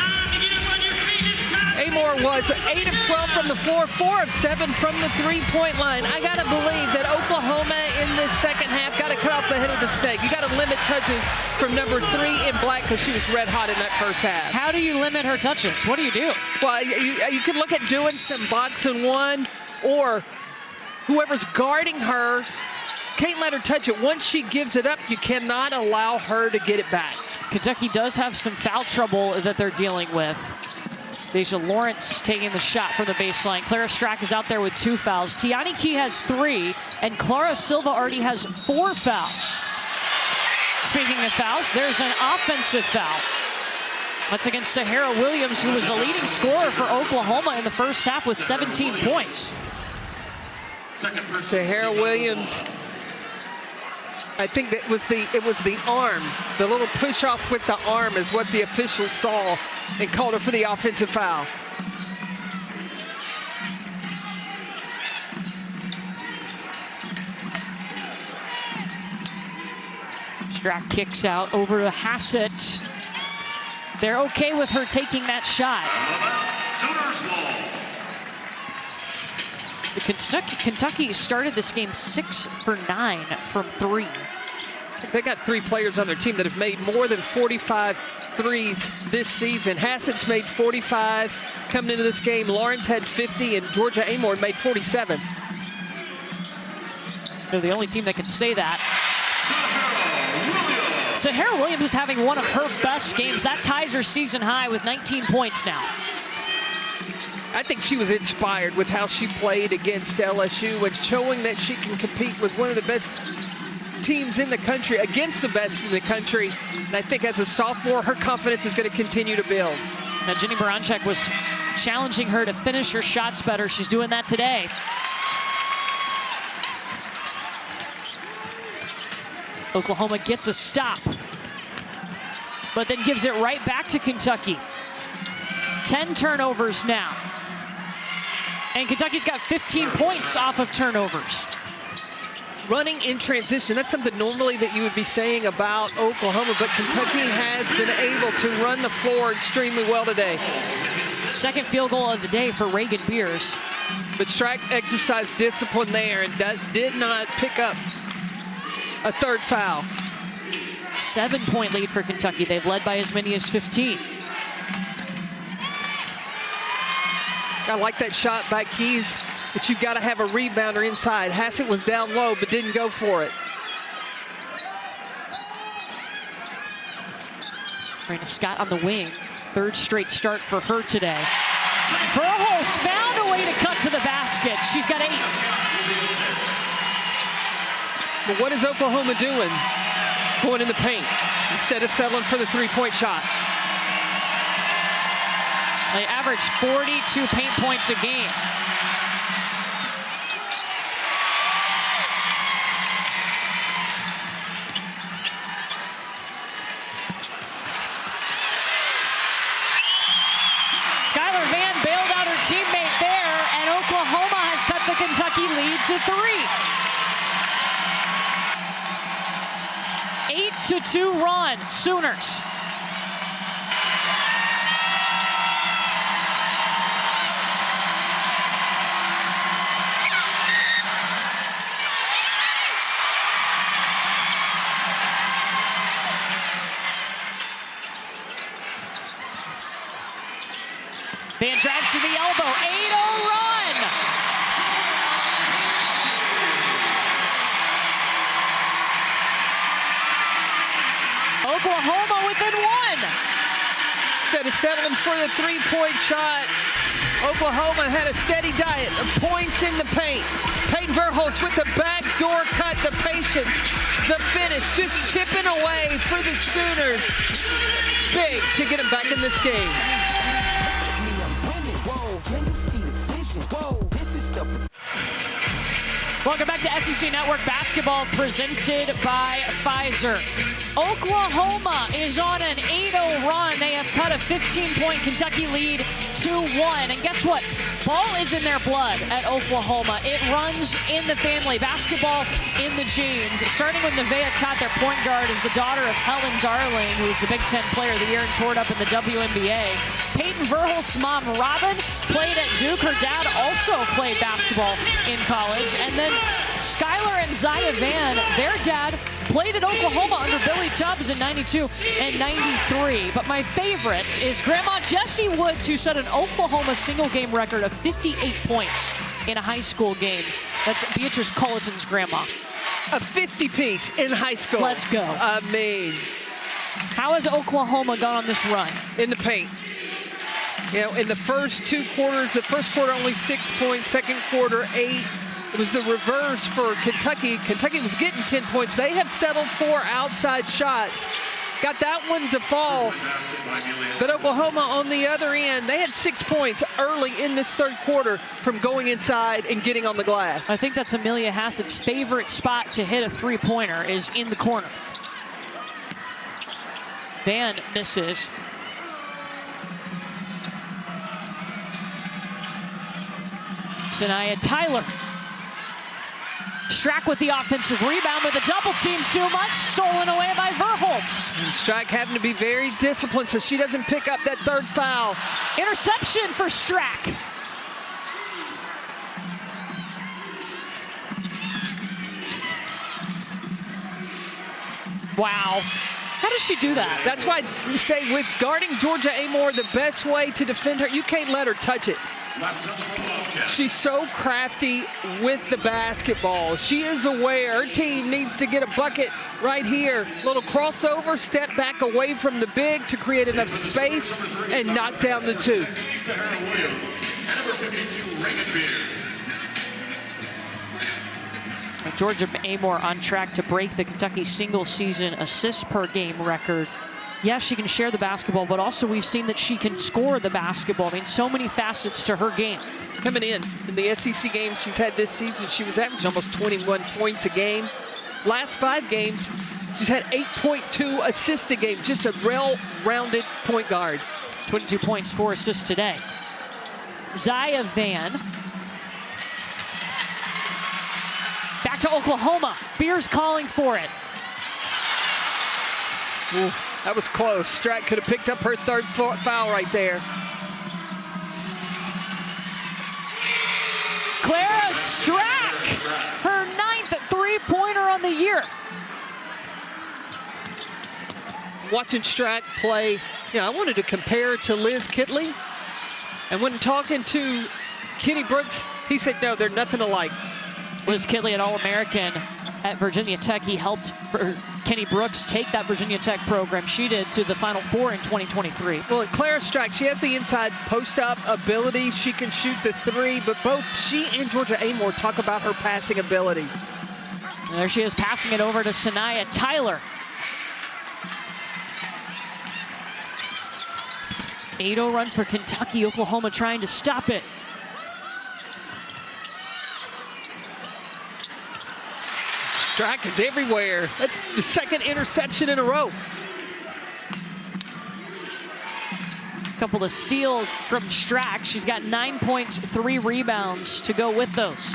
[SPEAKER 2] Amoore was 8 of 12 from the floor, 4 of 7 from the three-point line. I gotta believe that Oklahoma in this second half gotta cut off the head of the snake. You gotta limit touches from number 3 in black because she was red hot in that first half.
[SPEAKER 1] How do you limit her touches? What do you do?
[SPEAKER 2] Well, you can look at doing some box and one, or whoever's guarding her can't let her touch it. Once she gives it up, you cannot allow her to get it back.
[SPEAKER 1] Kentucky does have some foul trouble that they're dealing with. Deja Lawrence taking the shot from the baseline. Clara Strack is out there with 2 fouls. Tiani Key has 3, and Clara Silva already has 4 fouls. Speaking of fouls, there's an offensive foul. That's against Sahara Williams, who was the leading scorer for Oklahoma in the first half with 17 points.
[SPEAKER 2] Sahara Williams, I think that it was the arm. The little push off with the arm is what the officials saw and called her for the offensive foul.
[SPEAKER 1] Strack kicks out over to Hassett. They're okay with her taking that shot. Kentucky started this game 6 for 9 from 3.
[SPEAKER 2] They got 3 players on their team that have made more than 45 threes this season. Hassett's made 45 coming into this game. Lawrence had 50, and Georgia Amoore made 47.
[SPEAKER 1] They're the only team that can say that. Sahara Williams is having one of her best games. That ties her season high with 19 points now.
[SPEAKER 2] I think she was inspired with how she played against LSU and showing that she can compete with one of the best teams in the country, against the best in the country. And I think as a sophomore, her confidence is going to continue to build.
[SPEAKER 1] Now, Jenny Baranczyk was challenging her to finish her shots better. She's doing that today. Oklahoma gets a stop, but then gives it right back to Kentucky. 10 turnovers now. And Kentucky's got 15 points off of turnovers.
[SPEAKER 2] Running in transition, that's something normally that you would be saying about Oklahoma, but Kentucky has been able to run the floor extremely well today.
[SPEAKER 1] Second field goal of the day for Reagan Beers.
[SPEAKER 2] But Strack exercised discipline there and did not pick up a third foul.
[SPEAKER 1] 7-point lead for Kentucky. They've led by as many as 15.
[SPEAKER 2] I like that shot by Keys, but you've got to have a rebounder inside. Hassett was down low, but didn't go for it.
[SPEAKER 1] Brandon Scott on the wing. 3rd straight start for her today. Verhulst found a way to cut to the basket. She's got 8.
[SPEAKER 2] But what is Oklahoma doing? Going in the paint instead of settling for the 3-point shot.
[SPEAKER 1] They average 42 paint points a game. Skylar Vann bailed out her teammate there, and Oklahoma has cut the Kentucky lead to 3. 8-2 run, Sooners. Van drives to the elbow, 8-0 run. Oklahoma within 1.
[SPEAKER 2] instead of settling for the three-point shot. Oklahoma had a steady diet of points in the paint. Peyton Verhulst with the backdoor cut, the patience, the finish, just chipping away for the Sooners. Big to get them back in this game.
[SPEAKER 1] Welcome back to SEC Network Basketball presented by Pfizer. Oklahoma is on an 8-0 run. They have cut a 15-point Kentucky lead to 1. And guess what? Ball is in their blood at Oklahoma. It runs in the family. Basketball in the genes. Starting with Nevaeh Tot, their point guard, is the daughter of Helen Darling, who is the Big Ten Player of the Year and toured up in the WNBA. Peyton Verhulst's mom, Robin, played at Duke. Her dad also played basketball in college. And then Skylar and Zaya Van, their dad, played at Oklahoma under Billy Tubbs in 92 and 93. But my favorite is Grandma Jessie Woods, who set an Oklahoma single-game record of 58 points in a high school game. That's Beatrice Culleton's grandma.
[SPEAKER 2] A 50-piece in high school.
[SPEAKER 1] Let's go.
[SPEAKER 2] I mean,
[SPEAKER 1] how has Oklahoma gone on this run?
[SPEAKER 2] In the paint. You know, in the first two quarters, the first quarter only 6 points, second quarter 8. It was the reverse for Kentucky. Kentucky was getting 10 points. They have settled for outside shots. Got that one to fall. But Oklahoma on the other end, they had 6 points early in this third quarter from going inside and getting on the glass.
[SPEAKER 1] I think that's Amelia Hassett's favorite spot to hit a three-pointer is in the corner. Van misses. Sanaya Tyler. Strack with the offensive rebound with a double team, too much, stolen away by Verhulst.
[SPEAKER 2] And Strack having to be very disciplined so she doesn't pick up that third foul.
[SPEAKER 1] Interception for Strack. Wow. How does she do that?
[SPEAKER 2] That's why you say with guarding Georgia Amoore, the best way to defend her, you can't let her touch it. She's so crafty with the basketball. She is aware her team needs to get a bucket right here. Little crossover, step back away from the big to create enough space and knock down the two.
[SPEAKER 1] Georgia Amoore on track to break the Kentucky single-season assists per game record. Yes, she can share the basketball, but also we've seen that she can score the basketball. I mean, so many facets to her game.
[SPEAKER 2] Coming in the SEC games she's had this season, she was averaging almost 21 points a game. Last 5 games, she's had 8.2 assists a game. Just a well-rounded point guard.
[SPEAKER 1] 22 points, 4 assists today. Zaya Van. Back to Oklahoma. Beers calling for it.
[SPEAKER 2] Ooh. That was close. Strack could have picked up her third foul right there.
[SPEAKER 1] Clara Strack, her 9th three-pointer on the year.
[SPEAKER 2] Watching Strack play, I wanted to compare to Liz Kitley. And when talking to Kenny Brooks, he said, no, they're nothing alike.
[SPEAKER 1] Liz Kitley, an All-American at Virginia Tech. He helped Kenny Brooks take that Virginia Tech program she did to the Final Four in 2023.
[SPEAKER 2] Well, Clara Strack, she has the inside post-up ability. She can shoot the three, but both she and Georgia Amoore talk about her passing ability.
[SPEAKER 1] And there she is, passing it over to Sanaya Tyler. 8-0 run for Kentucky. Oklahoma trying to stop it.
[SPEAKER 2] Strack is everywhere. That's the second interception in a row.
[SPEAKER 1] Couple of steals from Strack. She's got 9 points, 3 rebounds to go with those.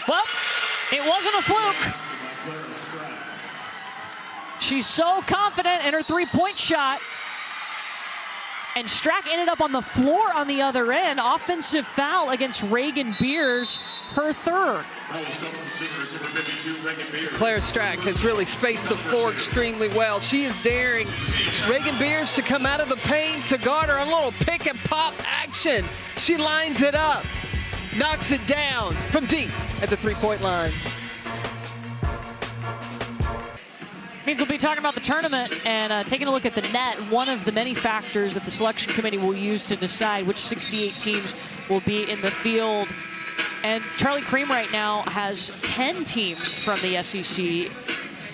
[SPEAKER 1] Well, it wasn't a fluke. She's so confident in her three-point shot. And Strack ended up on the floor on the other end. Offensive foul against Reagan Beers, her third.
[SPEAKER 2] Clara Strack has really spaced the floor extremely well. She is daring Reagan Beers to come out of the paint to guard her on a little pick and pop action. She lines it up, knocks it down from deep at the three-point line.
[SPEAKER 1] Means we'll be talking about the tournament and taking a look at the net, one of the many factors that the selection committee will use to decide which 68 teams will be in the field. And Charlie Cream right now has 10 teams from the SEC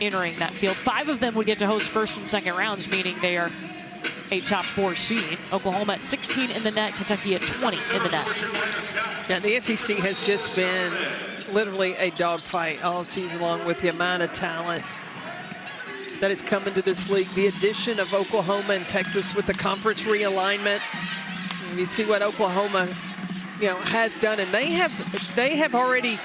[SPEAKER 1] entering that field. 5 of them would get to host first and second rounds, meaning they are a top 4 seed. Oklahoma at 16 in the net, Kentucky at 20 in the net.
[SPEAKER 2] Now, the SEC has just been literally a dogfight all season long with the amount of talent that has come into this league. The addition of Oklahoma and Texas with the conference realignment. And you see what Oklahoma, has done, and they have already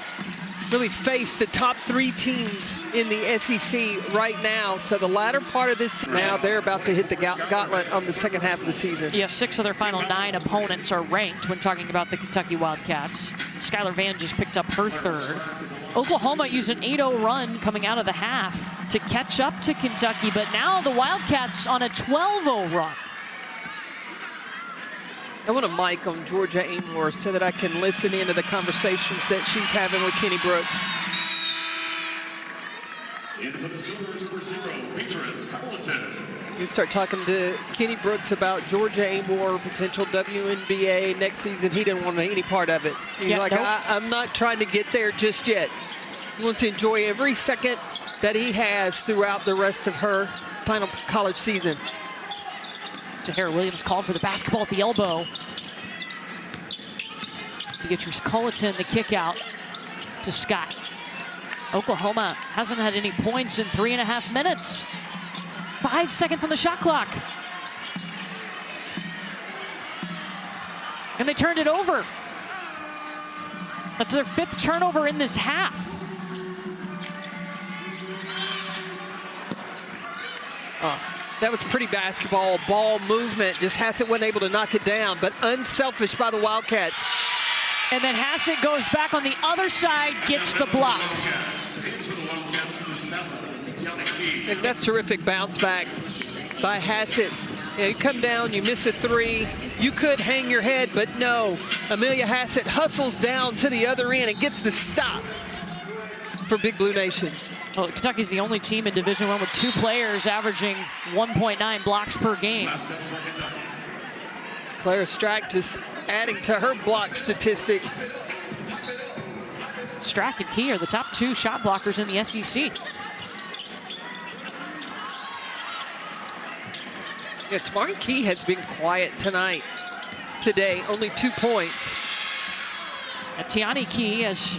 [SPEAKER 2] really faced the top 3 teams in the SEC right now. So the latter part of this, now they're about to hit the gauntlet on the second half of the season.
[SPEAKER 1] Yeah, 6 of their final 9 opponents are ranked when talking about the Kentucky Wildcats. Skylar Vann just picked up her 3rd. Oklahoma used an 8-0 run coming out of the half to catch up to Kentucky, but now the Wildcats on a 12-0 run.
[SPEAKER 2] I want a mic on Georgia Amoore so that I can listen into the conversations that she's having with Kenny Brooks.
[SPEAKER 3] In for the Sooners, number 0, Beatrice Carlton.
[SPEAKER 2] You start talking to Kenny Brooks about Georgia Amoore, potential WNBA next season. He didn't want any part of it. He's like, nope. I'm not trying to get there just yet. He wants to enjoy every second that he has throughout the rest of her final college season.
[SPEAKER 1] Tahara Williams called for the basketball at the elbow. Beatrice Culleton, the kick out to Scott. Oklahoma hasn't had any points in 3.5 minutes. 5 seconds on the shot clock. And they turned it over. That's their 5th turnover in this half.
[SPEAKER 2] That was pretty basketball, ball movement. Just Hassett wasn't able to knock it down, but unselfish by the Wildcats.
[SPEAKER 1] And then Hassett goes back on the other side, gets the block.
[SPEAKER 2] And that's terrific bounce back by Hassett. You come down, you miss a 3. You could hang your head, but no. Amelia Hassett hustles down to the other end and gets the stop for Big Blue Nation.
[SPEAKER 1] Well, Kentucky's the only team in Division I with 2 players averaging 1.9 blocks per game.
[SPEAKER 2] Clara Strack just adding to her block statistic.
[SPEAKER 1] Strack and Key are the top 2 shot blockers in the SEC.
[SPEAKER 2] Yeah, Tamari Key has been quiet today, only 2 points.
[SPEAKER 1] And Tiani Key has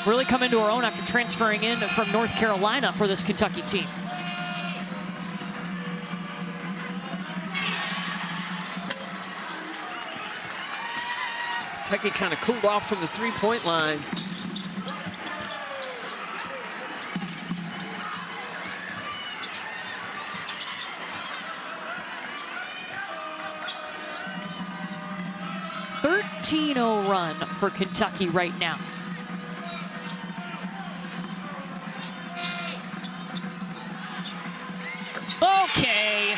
[SPEAKER 1] really come into her own after transferring in from North Carolina for this Kentucky team.
[SPEAKER 2] Kentucky kind of cooled off from the 3-point line.
[SPEAKER 1] A 13-0 run for Kentucky right now. Okay.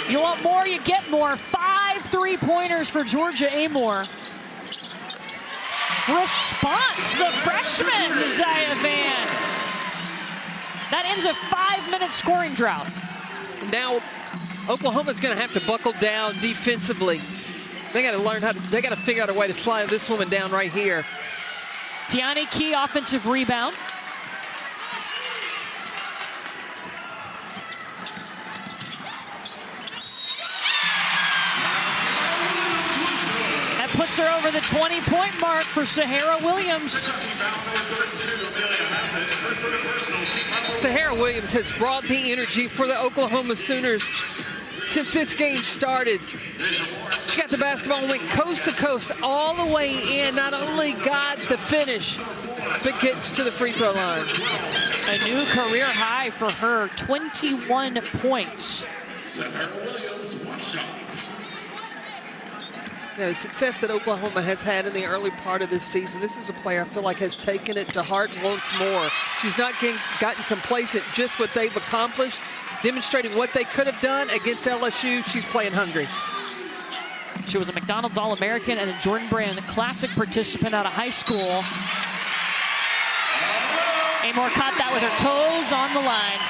[SPEAKER 1] You want more, you get more. 5 3-pointers for Georgia Amoore. Response, the freshman, Zaya Vann. That ends a 5-minute scoring drought.
[SPEAKER 2] Now, Oklahoma's going to have to buckle down defensively. They got to learn they got to figure out a way to slide this woman down right here.
[SPEAKER 1] Tiani Key, offensive rebound. That puts her over the 20-point mark for Tahara Williams.
[SPEAKER 2] Tahara Williams has brought the energy for the Oklahoma Sooners since this game started. She got the basketball and went coast to coast all the way in. Not only got the finish, but gets to the free throw line.
[SPEAKER 1] A new career high for her, 21 points.
[SPEAKER 2] The success that Oklahoma has had in the early part of this season, this is a player I feel like has taken it to heart and wants more. She's not gotten complacent just what they've accomplished, demonstrating what they could have done against LSU. She's playing hungry.
[SPEAKER 1] She was a McDonald's All-American and a Jordan Brand Classic participant out of high school. Amoore caught that with her toes on the line.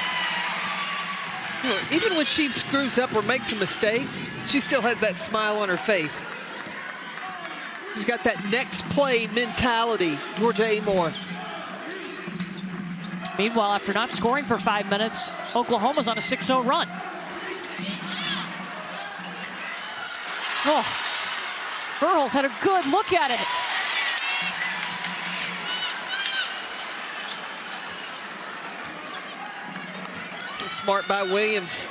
[SPEAKER 2] Even when she screws up or makes a mistake, she still has that smile on her face. She's got that next play mentality, Georgia Amoore.
[SPEAKER 1] Meanwhile, after not scoring for 5 minutes, Oklahoma's on a 6-0 run. Oh, Verhulst had a good look at it.
[SPEAKER 2] Smart by Williams.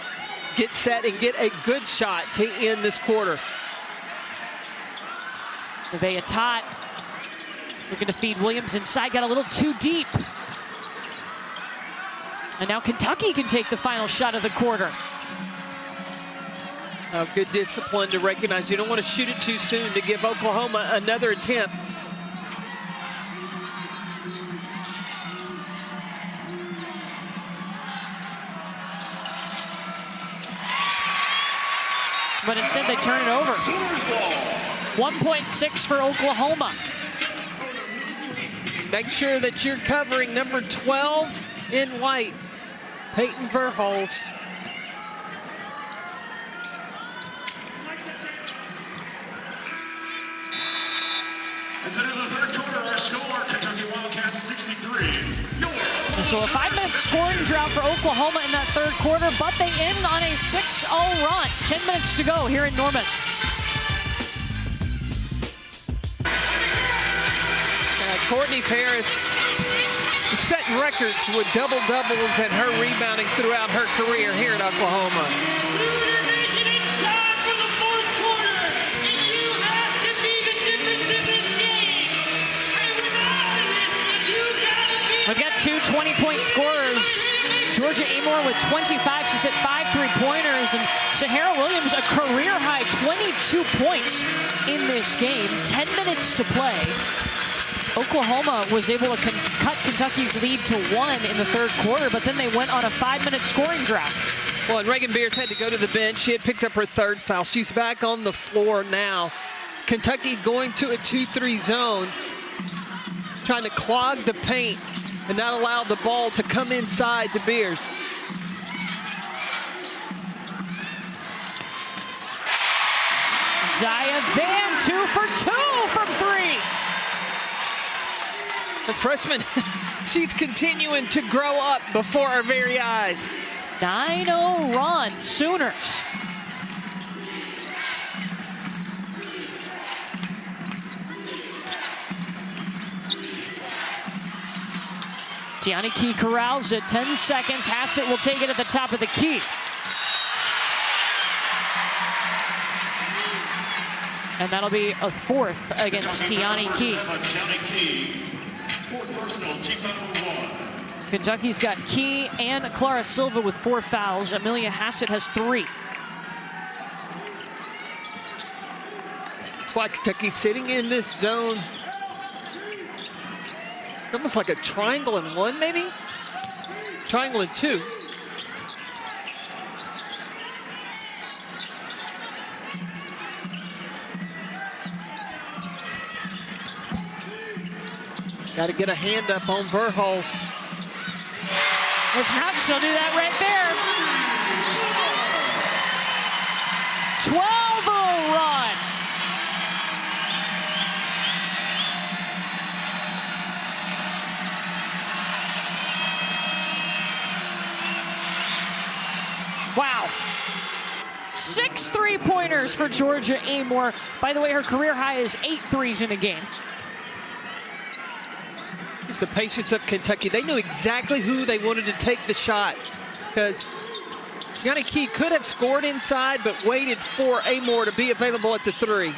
[SPEAKER 2] Get set and get a good shot to end this quarter.
[SPEAKER 1] Nevaeh Tot looking to feed Williams inside, got a little too deep. And now Kentucky can take the final shot of the quarter.
[SPEAKER 2] Good discipline to recognize you don't want to shoot it too soon to give Oklahoma another attempt.
[SPEAKER 1] But instead they turn it over. 1.6 for Oklahoma.
[SPEAKER 2] Make sure that you're covering number 12 in white, Peyton Verhulst.
[SPEAKER 3] As into the third quarter, our score, Kentucky Wildcats 63.
[SPEAKER 1] So a 5-minute scoring drought for Oklahoma in that third quarter, but they end on a 6-0 run. 10 minutes to go here in Norman.
[SPEAKER 2] Courtney Paris setting records with double-doubles and her rebounding throughout her career here at Oklahoma.
[SPEAKER 4] It's time for the fourth quarter, and you have to be the difference in this game. And without this, you gotta be.
[SPEAKER 1] We've got two 20-point scorers. Georgia Amoore with 25. She's hit 5 3-pointers. And Sahara Williams, a career-high 22 points in this game. 10 minutes to play. Oklahoma was able to cut Kentucky's lead to 1 in the third quarter, but then they went on a 5-minute scoring drought.
[SPEAKER 2] Well, and Reagan Beers had to go to the bench. She had picked up her third foul. She's back on the floor now. Kentucky going to a 2-3 zone, trying to clog the paint and not allow the ball to come inside to Beers.
[SPEAKER 1] Zaya Van, 2 for 2 from 3.
[SPEAKER 2] The freshman, she's continuing to grow up before our very eyes.
[SPEAKER 1] 9-0 run, Sooners. Tiani Key corrals it, 10 seconds. Hassett will take it at the top of the key. And that'll be a fourth against Tiani Key. Kentucky's got Key and Clara Silva with 4 fouls. Amelia Hassett has 3.
[SPEAKER 2] That's why Kentucky's sitting in this zone. It's almost like a triangle in 1, maybe? Triangle in 2. Got to get a hand up on Verhulst.
[SPEAKER 1] If not, she'll do that right there. 12-0 run. Wow. 6 3-pointers for Georgia Amoore. By the way, her career high is 8 threes in a game.
[SPEAKER 2] It's the patience of Kentucky. They knew exactly who they wanted to take the shot, because Tiani Key could have scored inside but waited for Amoore to be available at the 3.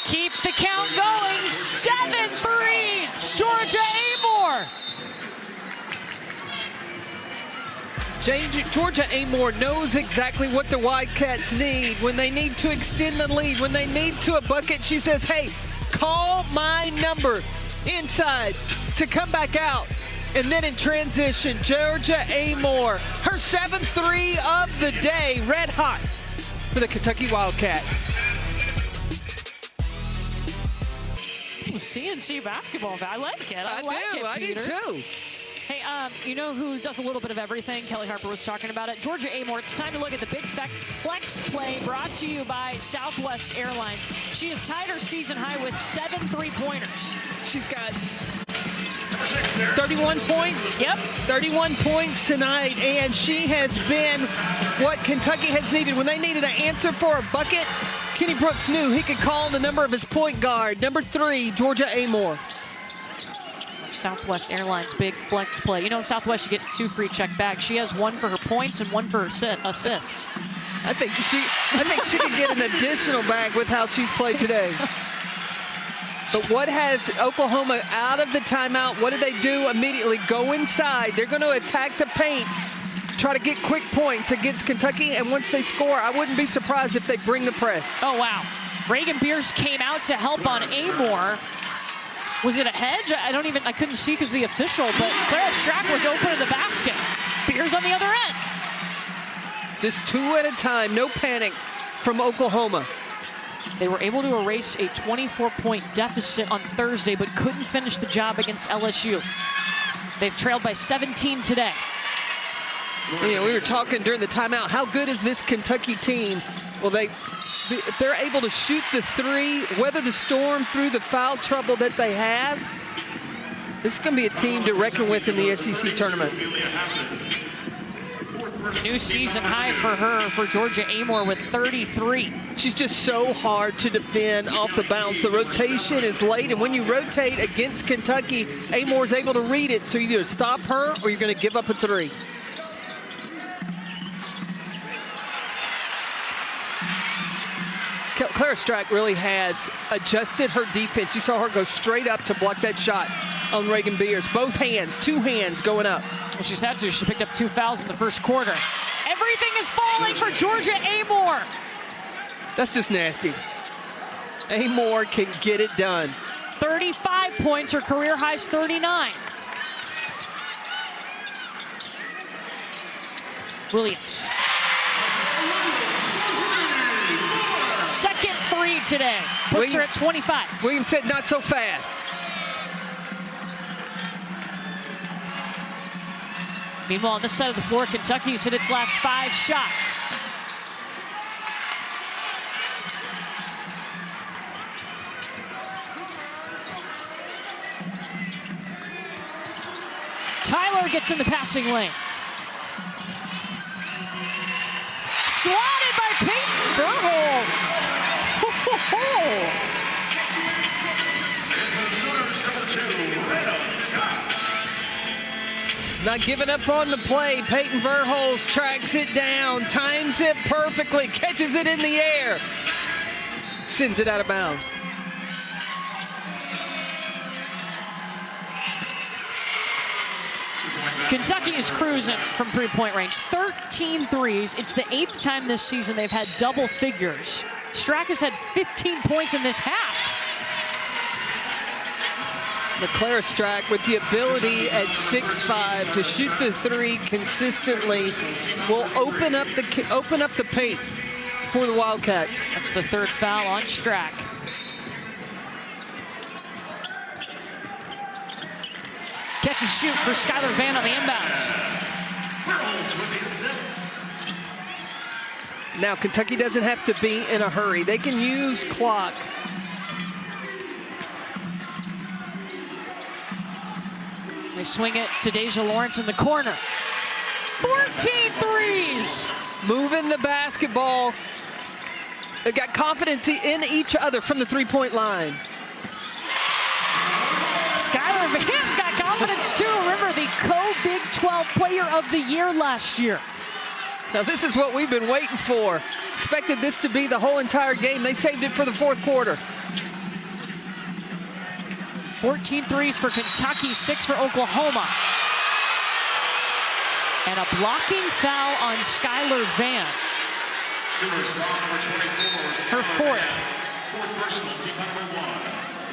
[SPEAKER 1] Keep the count going. 7 threes. Georgia Amoore.
[SPEAKER 2] Georgia Amoore knows exactly what the Wildcats need. When they need to extend the lead, when they need to a bucket, she says, hey, call my number inside to come back out. And then in transition, Georgia Amoore, her 7th three of the day, red hot for the Kentucky Wildcats.
[SPEAKER 1] Ooh, CNC basketball. I like it. I like it,
[SPEAKER 2] I do
[SPEAKER 1] Peter.
[SPEAKER 2] too.
[SPEAKER 1] Hey, you know who does a little bit of everything? Kelly Harper was talking about it. Georgia Amoore. It's time to look at the big flex play brought to you by Southwest Airlines. She has tied her season high with 7 3-pointers.
[SPEAKER 2] She's got 31 points.
[SPEAKER 1] Yep.
[SPEAKER 2] 31 points tonight, and she has been what Kentucky has needed. When they needed an answer for a bucket, Kenny Brooks knew he could call on the number of his point guard, number 3, Georgia Amoore.
[SPEAKER 1] Southwest Airlines big flex play. You know, in Southwest, you get 2 free check bags. She has 1 for her points and 1 for her assists.
[SPEAKER 2] I think she could get an additional bag with how she's played today. But what has Oklahoma out of the timeout? What do they do immediately? Go inside. They're going to attack the paint, try to get quick points against Kentucky, and once they score, I wouldn't be surprised if they bring the press.
[SPEAKER 1] Oh, wow. Reagan Beers came out to help on Amoore. Was it a hedge? I couldn't see because the official, but Clara Strack was open in the basket. Beers on the other end.
[SPEAKER 2] Just 2 at a time, no panic from Oklahoma.
[SPEAKER 1] They were able to erase a 24-point deficit on Thursday, but couldn't finish the job against LSU. They've trailed by 17 today.
[SPEAKER 2] You know, we were talking during the timeout, how good is this Kentucky team? Well, they're able to shoot the 3, weather the storm through the foul trouble that they have. This is going to be a team to reckon with in the SEC tournament.
[SPEAKER 1] New season high for her, for Georgia Amoore with 33.
[SPEAKER 2] She's just so hard to defend off the bounce. The rotation is late, and when you rotate against Kentucky, Amoore's able to read it, so you either stop her or you're going to give up a 3. Clara Strack really has adjusted her defense. You saw her go straight up to block that shot on Reagan Beers. Both hands, 2 hands going up.
[SPEAKER 1] Well, she's had to. She picked up 2 fouls in the first quarter. Everything is falling for Georgia Amoore.
[SPEAKER 2] That's just nasty. Amoore can get it done.
[SPEAKER 1] 35 points, her career high's 39. Williams. Second 3 today. Puts her at 25.
[SPEAKER 2] Williams said not so fast.
[SPEAKER 1] Meanwhile, on this side of the floor, Kentucky's hit its last 5 shots. Tyler gets in the passing lane. Swatted by Peyton Verhulst.
[SPEAKER 2] Not giving up on the play. Peyton Verhulst tracks it down, times it perfectly, catches it in the air, sends it out of bounds.
[SPEAKER 1] Kentucky is cruising from 3-point range. 13 threes. It's the 8th time this season they've had double figures. Strack has had 15 points in this half.
[SPEAKER 2] Clara Strack with the ability at 6'5" to shoot the 3 consistently will open up the paint for the Wildcats.
[SPEAKER 1] That's the 3rd foul on Strack. Catch and shoot for Skylar Vann on the inbounds.
[SPEAKER 2] Now Kentucky doesn't have to be in a hurry. They can use clock.
[SPEAKER 1] They swing it to Deja Lawrence in the corner. 14 threes.
[SPEAKER 2] Moving the basketball. They got confidence in each other from the 3-point line.
[SPEAKER 1] Skylar Vann's got confidence too. Remember, the co-Big 12 Player of the Year last year.
[SPEAKER 2] Now this is what we've been waiting for. Expected this to be the whole entire game. They saved it for the 4th quarter.
[SPEAKER 1] 14 threes for Kentucky, 6 for Oklahoma. And a blocking foul on Skylar Vann. Her 4th.
[SPEAKER 3] 4th personal, team number 1.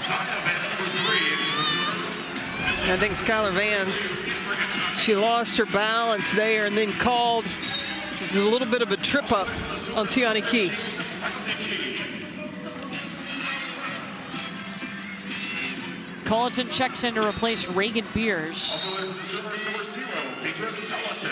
[SPEAKER 3] Zaka Vann, number 3, into the Sooners.
[SPEAKER 2] I think Skylar Van, she lost her balance there and then called. This is a little bit of a trip up on Tiani Key.
[SPEAKER 1] Colleton checks in to replace Reagan Beers.
[SPEAKER 3] Also in the Silva's number 0, Beatrice Colleton.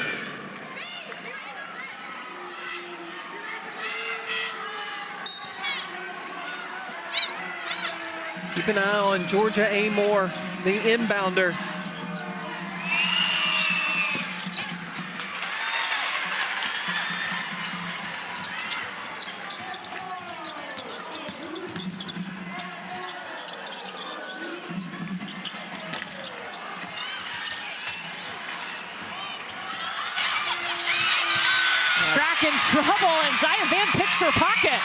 [SPEAKER 2] Keep an eye on Georgia Amoore, the inbounder.
[SPEAKER 1] Strack in trouble as Zaya Van picks her pocket.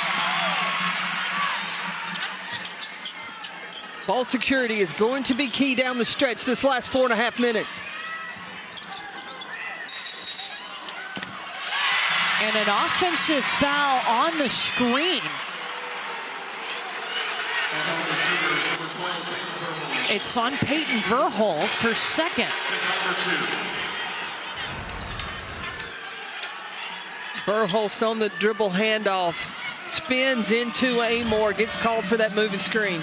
[SPEAKER 2] Ball security is going to be key down the stretch this last 4.5 minutes.
[SPEAKER 1] And an offensive foul on the screen. It's on Peyton Verhulst, her second.
[SPEAKER 2] Verhulst on the dribble handoff, spins into Amoore, gets called for that moving screen.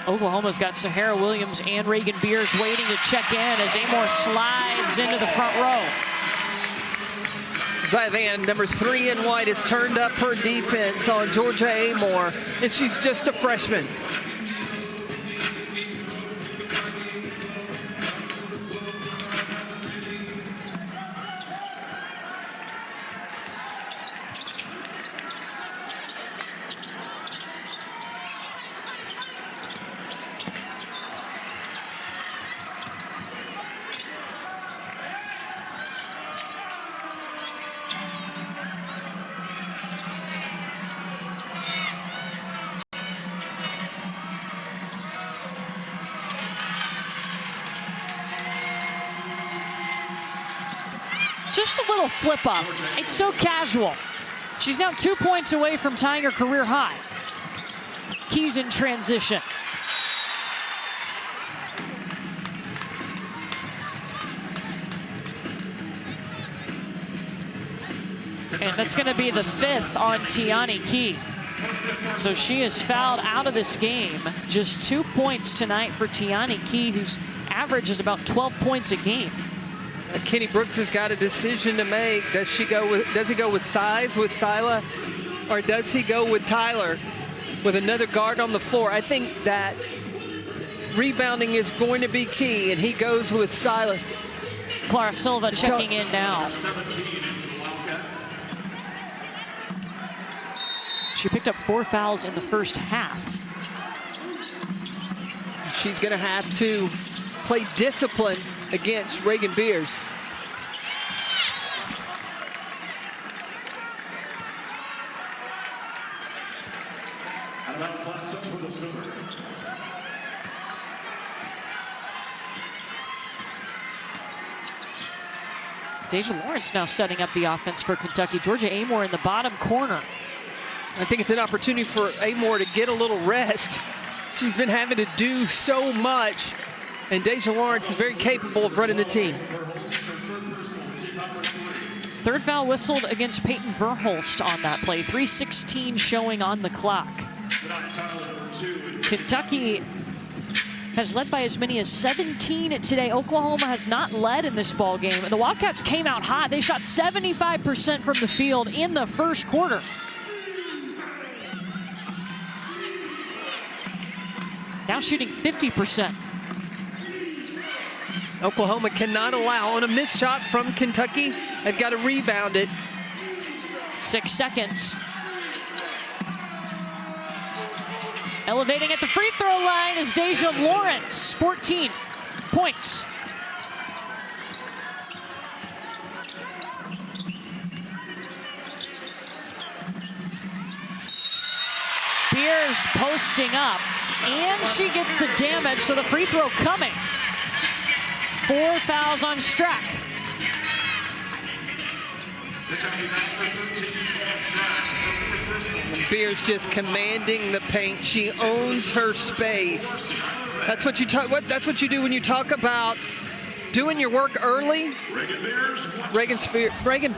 [SPEAKER 1] Oklahoma's got Sahara Williams and Reagan Beers waiting to check in as Amoore slides into the front row.
[SPEAKER 2] Zaya Van, number 3 in white, has turned up her defense on Georgia Amoore, and she's just a freshman.
[SPEAKER 1] Just a little flip up. It's so casual. She's now 2 points away from tying her career high. Keys in transition. And that's going to be the 5th on Tiani Key. So she is fouled out of this game. Just 2 points tonight for Tiani Key, whose average is about 12 points a game.
[SPEAKER 2] Kenny Brooks has got a decision to make. Does he go with size with Sila, or does he go with Tyler with another guard on the floor? I think that rebounding is going to be key, and he goes with Sila.
[SPEAKER 1] Clara Silva checking in now. She picked up 4 fouls in the first half.
[SPEAKER 2] She's going to have to play discipline against Reagan Beers.
[SPEAKER 3] And that's last touch for the Silvers.
[SPEAKER 1] Deja Lawrence now setting up the offense for Kentucky. Georgia Amoore in the bottom corner.
[SPEAKER 2] I think it's an opportunity for Amoore to get a little rest. She's been having to do so much, and Deja Lawrence is very capable of running the team.
[SPEAKER 1] Third foul whistled against Peyton Verhulst on that play. 3:16 showing on the clock. Kentucky has led by as many as 17 today. Oklahoma has not led in this ball game. The Wildcats came out hot. They shot 75% from the field in the first quarter. Now shooting 50%.
[SPEAKER 2] Oklahoma cannot allow on a missed shot from Kentucky. They've got to rebound it.
[SPEAKER 1] 6 seconds. Elevating at the free throw line is Deja Lawrence, 14 points. Beers posting up, and she gets the damage, so the free throw coming. 4 fouls on Strack.
[SPEAKER 3] Kentucky foul number 13, Strack, her third personal.
[SPEAKER 2] Beers just commanding the paint. She owns her space. That's what you talk. That's what you do when you talk about doing your work early. Reagan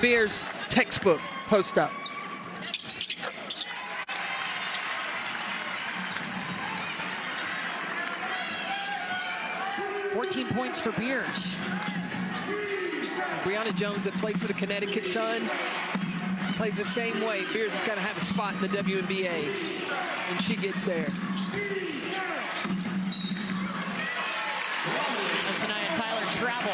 [SPEAKER 2] Beers, textbook post up.
[SPEAKER 1] Points for Beers.
[SPEAKER 2] Brianna Jones, that played for the Connecticut Sun, plays the same way. Beers has got to have a spot in the WNBA, and she gets there.
[SPEAKER 1] And tonight, Tyler travel.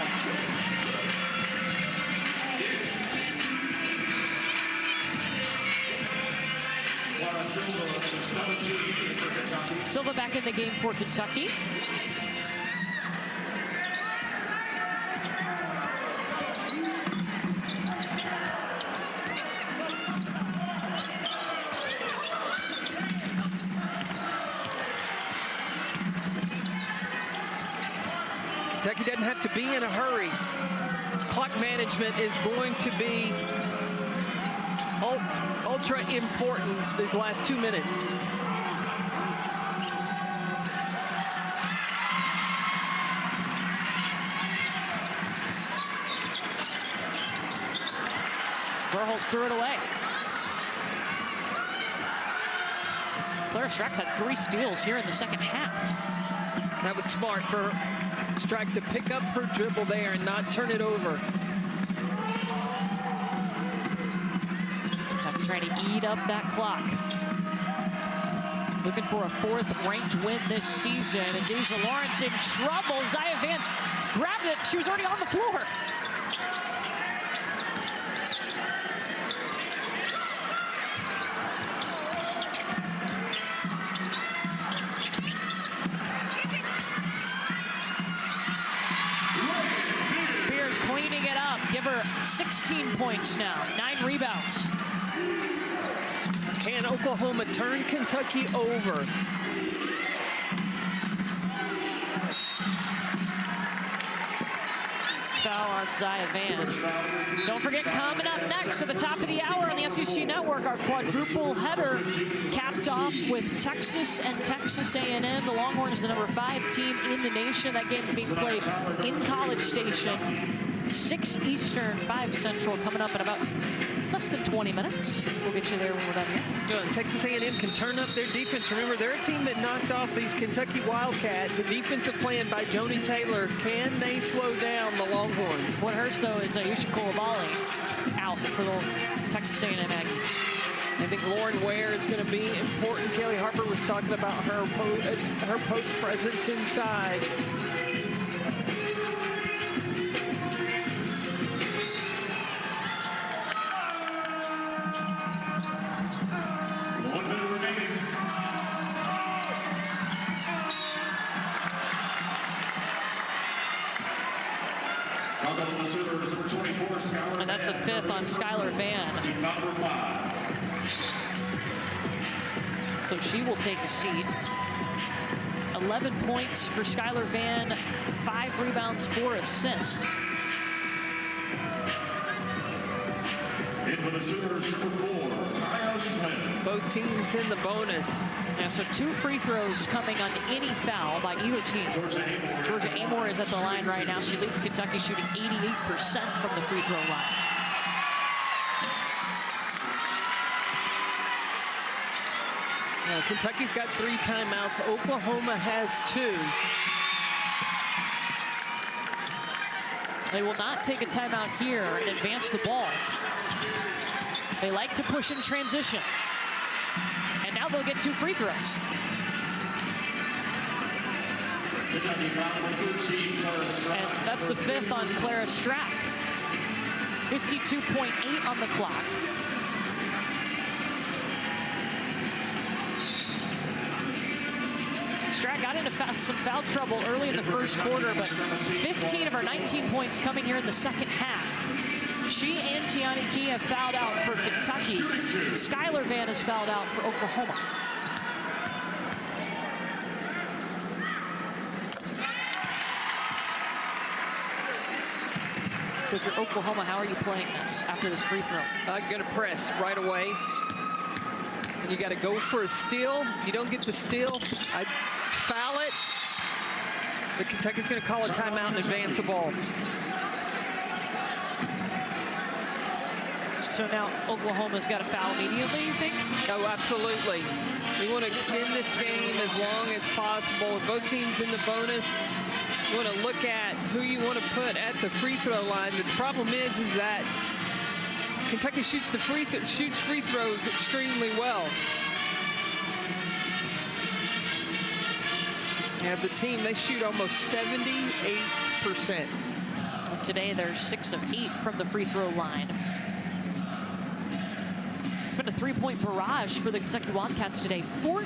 [SPEAKER 1] Silva back in the game for Kentucky.
[SPEAKER 2] Kentucky doesn't have to be in a hurry. Clock management is going to be ultra important these last 2 minutes.
[SPEAKER 1] Verhulst threw it away. Strack had 3 steals here in the second half.
[SPEAKER 2] That was smart for Strack to pick up her dribble there and not turn it over.
[SPEAKER 1] Kentucky trying to eat up that clock. Looking for a 4th ranked win this season. And Deja Lawrence in trouble. Zaya Van grabbed it. She was already on the floor. Cleaning it up. Give her 16 points now. 9 rebounds.
[SPEAKER 2] Can Oklahoma turn Kentucky over?
[SPEAKER 1] Foul on Zaya Van. Don't forget, coming up next at the top of the hour on the SEC Network, our quadruple header capped off with Texas and Texas A&M. The Longhorns, the number 5 team in the nation. That game being played in College Station. 6 Eastern, 5 Central, coming up in about less than 20 minutes. We'll get you there when we're done here.
[SPEAKER 2] Texas A&M can turn up their defense. Remember, they're a team that knocked off these Kentucky Wildcats. A defensive plan by Joni Taylor. Can they slow down the Longhorns?
[SPEAKER 1] What hurts, though, is Yusha Coulibaly out for the Texas A&M Aggies.
[SPEAKER 2] I think Lauren Ware is going to be important. Kelly Harper was talking about her post presence inside.
[SPEAKER 1] And that's the 5th on Skylar Van. So she will take a seat. 11 points for Skylar Van, 5 rebounds, 4 assists.
[SPEAKER 3] In for the Sooners, number 4, Kyle Smith.
[SPEAKER 2] Both teams in the bonus.
[SPEAKER 1] Yeah, so 2 free throws coming on any foul by either team. Georgia Amoore is at the line right now. She leads Kentucky, shooting 88% from the free throw line.
[SPEAKER 2] Yeah, Kentucky's got 3 timeouts. Oklahoma has 2.
[SPEAKER 1] They will not take a timeout here and advance the ball. They like to push in transition. And now they'll get 2 free throws. And that's the 5th on Clara Strack. 52.8 on the clock. Strack got into some foul trouble early in the first quarter, but 15 of her 19 points coming here in the second half. She and Tiani Key have fouled out for Kentucky. Skylar Van has fouled out for Oklahoma. So if you're Oklahoma, how are you playing this after this free throw?
[SPEAKER 2] I'm going to press right away. And you got to go for a steal. If you don't get the steal, I foul it. But Kentucky's going to call a timeout and advance the ball.
[SPEAKER 1] So now Oklahoma's got to foul immediately, you think?
[SPEAKER 2] Oh, absolutely. We want to extend this game as long as possible. With both teams in the bonus, you want to look at who you want to put at the free throw line. The problem is that Kentucky shoots free throws extremely well. As a team, they shoot almost 78%.
[SPEAKER 1] Today, they're 6 of 8 from the free throw line. It's been a three-point barrage for the Kentucky Wildcats today. 14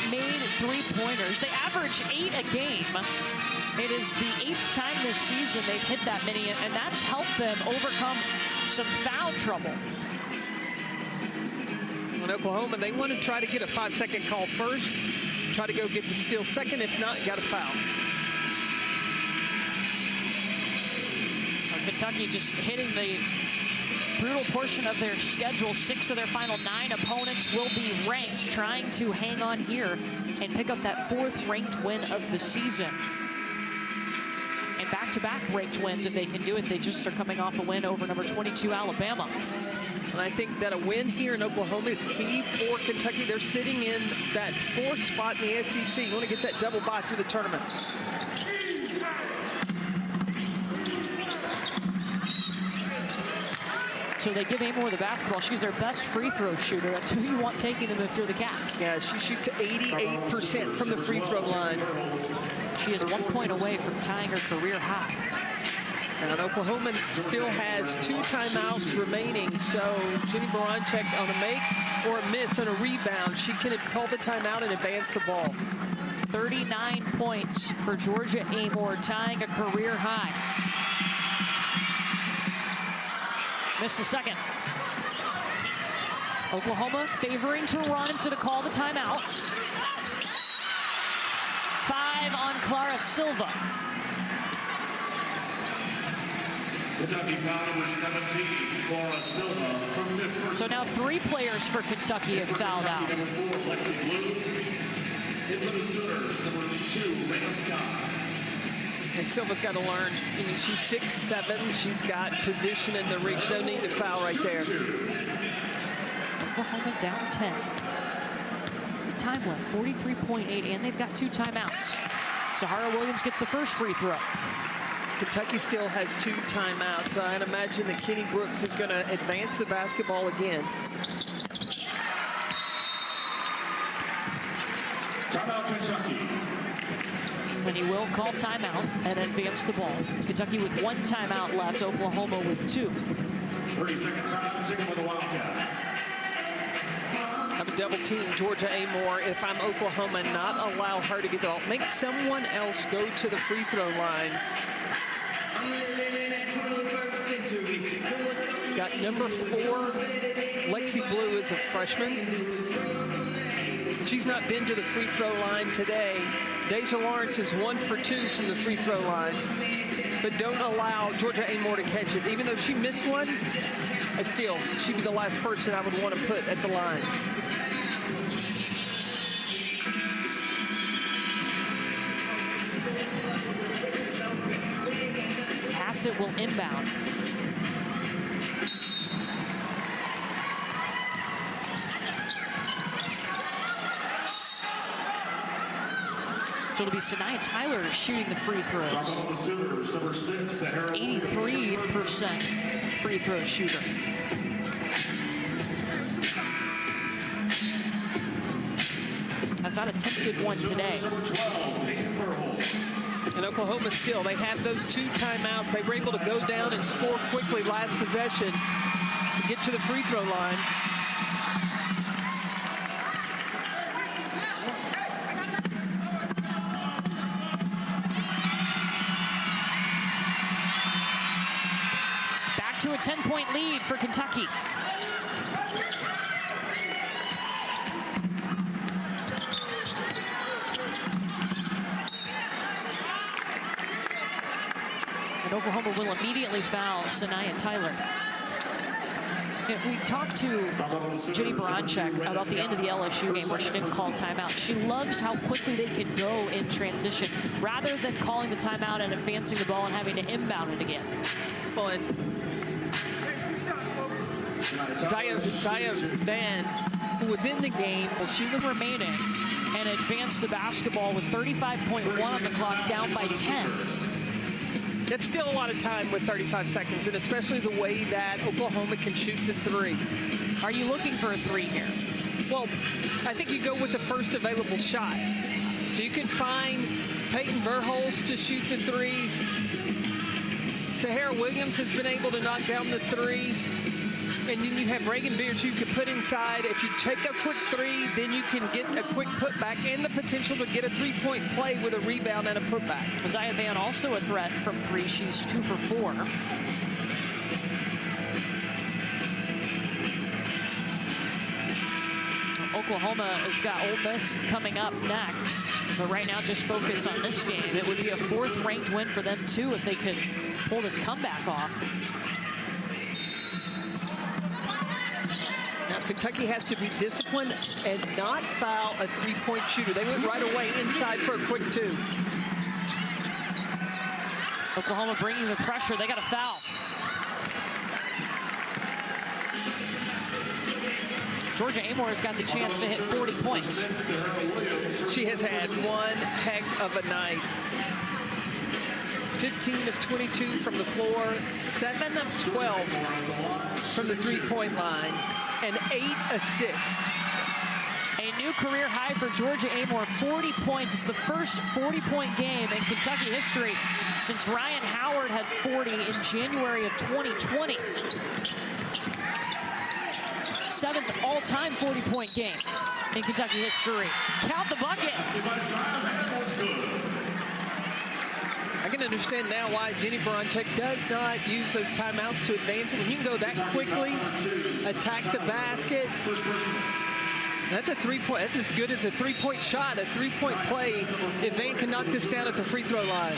[SPEAKER 1] made three-pointers. They average 8 a game. It is the 8th time this season they've hit that many, and that's helped them overcome some foul trouble.
[SPEAKER 2] In Oklahoma, they want to try to get a 5-second call first. Try to go get the steal second. If not, you got a foul.
[SPEAKER 1] Kentucky just hitting the brutal portion of their schedule. 6 of their final 9 opponents will be ranked, trying to hang on here and pick up that 4th ranked win of the season. And back-to-back ranked wins, if they can do it. They just are coming off a win over number 22 Alabama.
[SPEAKER 2] And I think that a win here in Oklahoma is key for Kentucky. They're sitting in that 4th spot in the SEC. You want to get that double bye through the tournament.
[SPEAKER 1] So they give Amoore the basketball. She's their best free throw shooter. That's who you want taking them if you're the Cats.
[SPEAKER 2] Yeah, she shoots 88% from the free throw line.
[SPEAKER 1] She is 1 point away from tying her career high.
[SPEAKER 2] And Oklahoma still has 2 timeouts remaining, so Jenny Baranczyk on a make or a miss on a rebound, she can call the timeout and advance the ball.
[SPEAKER 1] 39 points for Georgia Amoore, tying a career high. Missed the second. Oklahoma favoring to run instead of call the timeout. 5 on Clara Silva.
[SPEAKER 3] Kentucky foul number 17, Clara Silva from fifth.
[SPEAKER 1] So now 3 players for Kentucky have fouled out.
[SPEAKER 3] Number 4, Lexi Blue. In for the Sooners, number 2, Raina Scott.
[SPEAKER 2] And Silva's got to learn. I mean, she's 6'7". She's got position in the reach. No need to foul right there.
[SPEAKER 1] Oklahoma down 10. The time left, 43.8, and they've got 2 timeouts. Sahara Williams gets the first free throw.
[SPEAKER 2] Kentucky still has 2 timeouts. So I'd imagine that Kenny Brooks is going to advance the basketball again.
[SPEAKER 3] Timeout, Kentucky.
[SPEAKER 1] And he will call timeout and advance the ball. Kentucky with 1 timeout left, Oklahoma with 2.
[SPEAKER 3] 30-second timeout taken by the Wildcats.
[SPEAKER 2] I'm a double team Georgia Amoore. If I'm Oklahoma, not allow her to get the ball. Make someone else go to the free throw line. Got number 4, Lexi Blue is a freshman. She's not been to the free throw line today. Deja Lawrence is 1 for 2 from the free throw line. But don't allow Georgia Amoore to catch it. Even though she missed one, still, she'd be the last person I would want to put at the line.
[SPEAKER 1] Hassett will inbound. So it'll be Sanaya Tyler shooting the free throws. 83% free throw shooter. Has not attempted one today.
[SPEAKER 2] And Oklahoma still, they have those 2 timeouts. They were able to go down and score quickly last possession, get to the free throw line.
[SPEAKER 1] Back to a 10-point lead for Kentucky. And Oklahoma will immediately foul Sanaya Tyler. We talked to Jenny Baranchek about the end of the LSU game where she didn't call timeout. She loves how quickly they can go in transition rather than calling the timeout and advancing the ball and having to inbound it again.
[SPEAKER 2] Well, and Zaya Van, who was in the game,
[SPEAKER 1] well, she was remaining and advanced the basketball with 35.1 on the clock, down by 10.
[SPEAKER 2] That's still a lot of time with 35 seconds, and especially the way that Oklahoma can shoot the three.
[SPEAKER 1] Are you looking for a three here?
[SPEAKER 2] Well, I think you go with the first available shot. If you can find Peyton Verhulst to shoot the threes, Sahara Williams has been able to knock down the three, and then you have Reagan Beers you can put inside. If you take a quick three, then you can get a quick putback and the potential to get a three-point play with a rebound and a putback.
[SPEAKER 1] Zaya Van also a threat from three. She's 2 for 4. Oklahoma has got Ole Miss coming up next, but right now just focused on this game. It would be a 4th ranked win for them too if they could pull this comeback off.
[SPEAKER 2] Now, Kentucky has to be disciplined and not foul a three-point shooter. They went right away inside for a quick 2.
[SPEAKER 1] Oklahoma bringing the pressure. They got a foul. Georgia Amoore has got the chance to hit 40 points.
[SPEAKER 2] She has had one heck of a night. 15 of 22 from the floor, 7 of 12 from the three-point line, and 8 assists.
[SPEAKER 1] A new career high for Georgia Amoore, 40 points. It's the first 40-point game in Kentucky history since Ryan Howard had 40 in January of 2020. 7th all-time 40-point game in Kentucky history. Count the bucket.
[SPEAKER 2] I can understand now why Jenny Baranchek does not use those timeouts to advance it. When you can go that quickly, attack the basket. That's a three-point. That's as good as a three-point shot, a three-point play if Van can knock this down at the free throw line.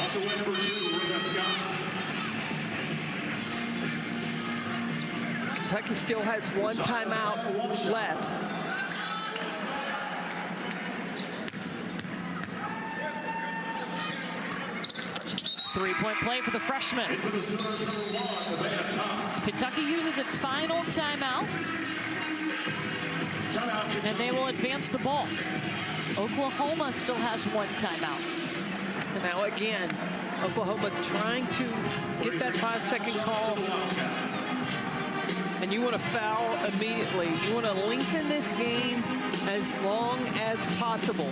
[SPEAKER 2] Kentucky still has one timeout left.
[SPEAKER 1] Three-point play for the freshman. Kentucky uses its final timeout, and they will advance the ball. Oklahoma still has one timeout.
[SPEAKER 2] And now again, Oklahoma trying to get that 5-second call. And you want to foul immediately. You want to lengthen this game as long as possible.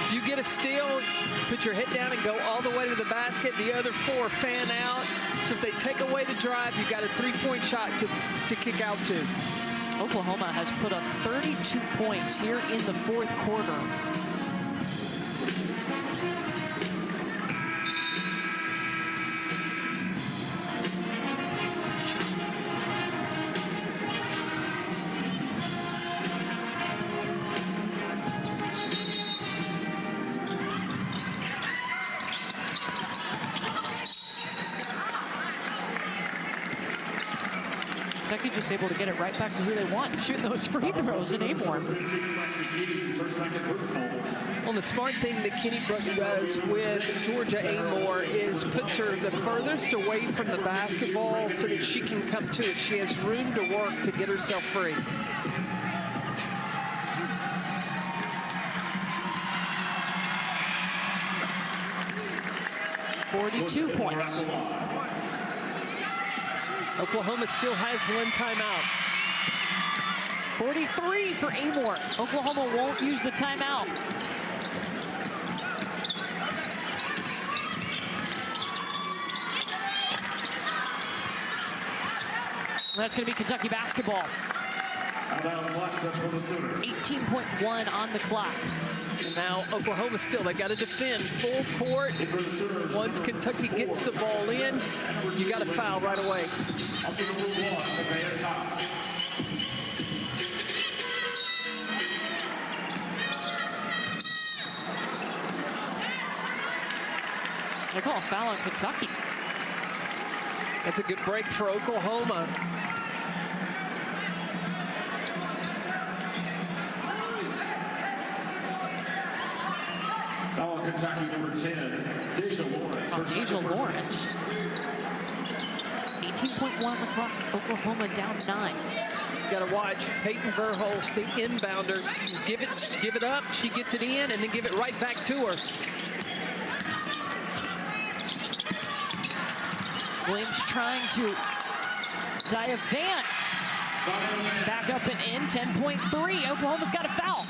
[SPEAKER 2] If you get a steal, put your head down and go all the way to the basket. The other 4 fan out. So if they take away the drive, you've got a three-point shot to kick out to.
[SPEAKER 1] Oklahoma has put up 32 points here in the 4th quarter. Kentucky just able to get it right back to who they want, shooting those free throws in Amoore.
[SPEAKER 2] Well, the smart thing that Kenny Brooks does with Georgia Amoore is puts her the furthest away from the basketball so that she can come to it. She has room to work to get herself free.
[SPEAKER 1] .42 points.
[SPEAKER 2] Oklahoma still has one timeout.
[SPEAKER 1] 43 for Amoore. Oklahoma won't use the timeout. That's going to be Kentucky basketball. 18.1 on the clock.
[SPEAKER 2] And now Oklahoma still, they got to defend full court. Once Kentucky gets the ball in, you got to foul right away.
[SPEAKER 1] They call a foul on Kentucky.
[SPEAKER 2] That's a good break for Oklahoma.
[SPEAKER 3] Foul on Kentucky, number 10, Deja Lawrence.
[SPEAKER 1] Deja Lawrence. 18.1 on the clock. Oklahoma down 9.
[SPEAKER 2] You got to watch Peyton Verhulst, the inbounder. Give it up. She gets it in, and then give it right back to her.
[SPEAKER 1] Williams trying to. Zaya Vant back up and in. 10.3. Oklahoma's got a foul.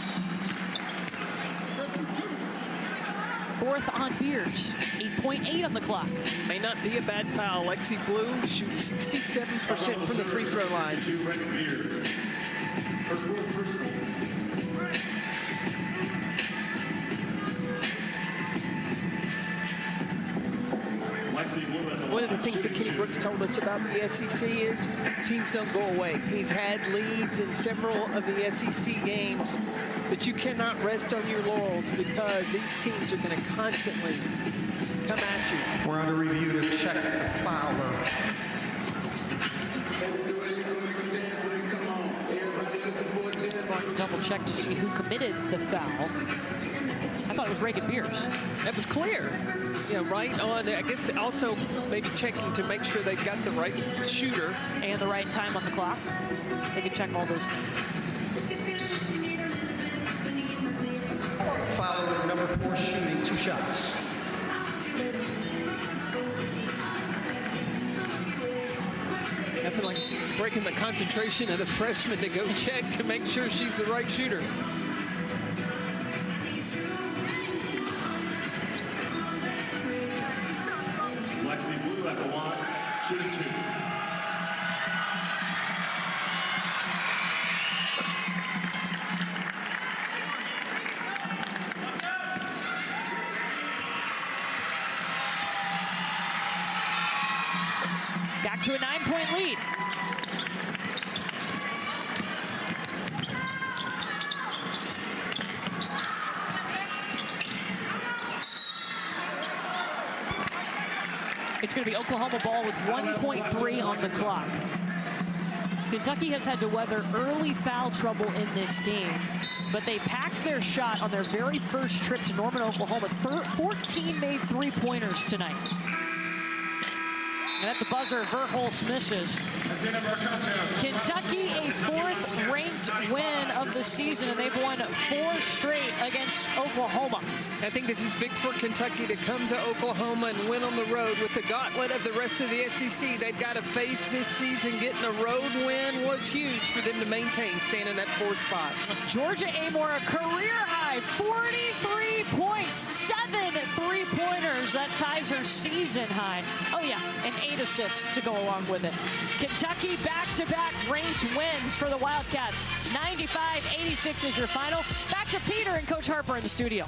[SPEAKER 1] 4th on Beers. 8.8 on the clock.
[SPEAKER 2] May not be a bad foul. Lexi Blue shoots 67% from the free throw line.
[SPEAKER 3] Her 4th personal.
[SPEAKER 2] One of the things that Kenny Brooks told us about the SEC is teams don't go away. He's had leads in several of the SEC games, but you cannot rest on your laurels because these teams are going to constantly come at you.
[SPEAKER 5] We're under review to check the fouler.
[SPEAKER 1] Double check to see who committed the foul. I thought it was Reagan Beers.
[SPEAKER 2] That was clear. Yeah, right on. I guess also maybe checking to make sure they've got the right shooter.
[SPEAKER 1] And the right time on the clock. They can check all those things.
[SPEAKER 5] Fouler with number 4 shooting 2 shots.
[SPEAKER 2] Nothing like breaking the concentration of the freshman to go check to make sure she's the right shooter.
[SPEAKER 3] Lexi Blue at the line, shooting 2.
[SPEAKER 1] Back to a 9-point lead. It's going to be Oklahoma ball with 1.3 on the clock. Kentucky has had to weather early foul trouble in this game, but they packed their shot on their very first trip to Norman, Oklahoma. 14 made 3-pointers tonight. And at the buzzer, Verhulst misses. Kentucky, a 4th ranked win of the season, and they've won 4 straight against Oklahoma.
[SPEAKER 2] I think this is big for Kentucky to come to Oklahoma and win on the road with the gauntlet of the rest of the SEC. They've got to face this season. Getting a road win was huge for them to maintain, staying in that 4th spot.
[SPEAKER 1] Georgia Amoore, a career high, 43 points, 7 3-pointers. That ties her season high. Oh yeah, and 8 assists to go along with it. Kentucky back-to-back ranked wins for the Wildcats. 95-86 is your final. Back to Peter and Coach Harper in the studio.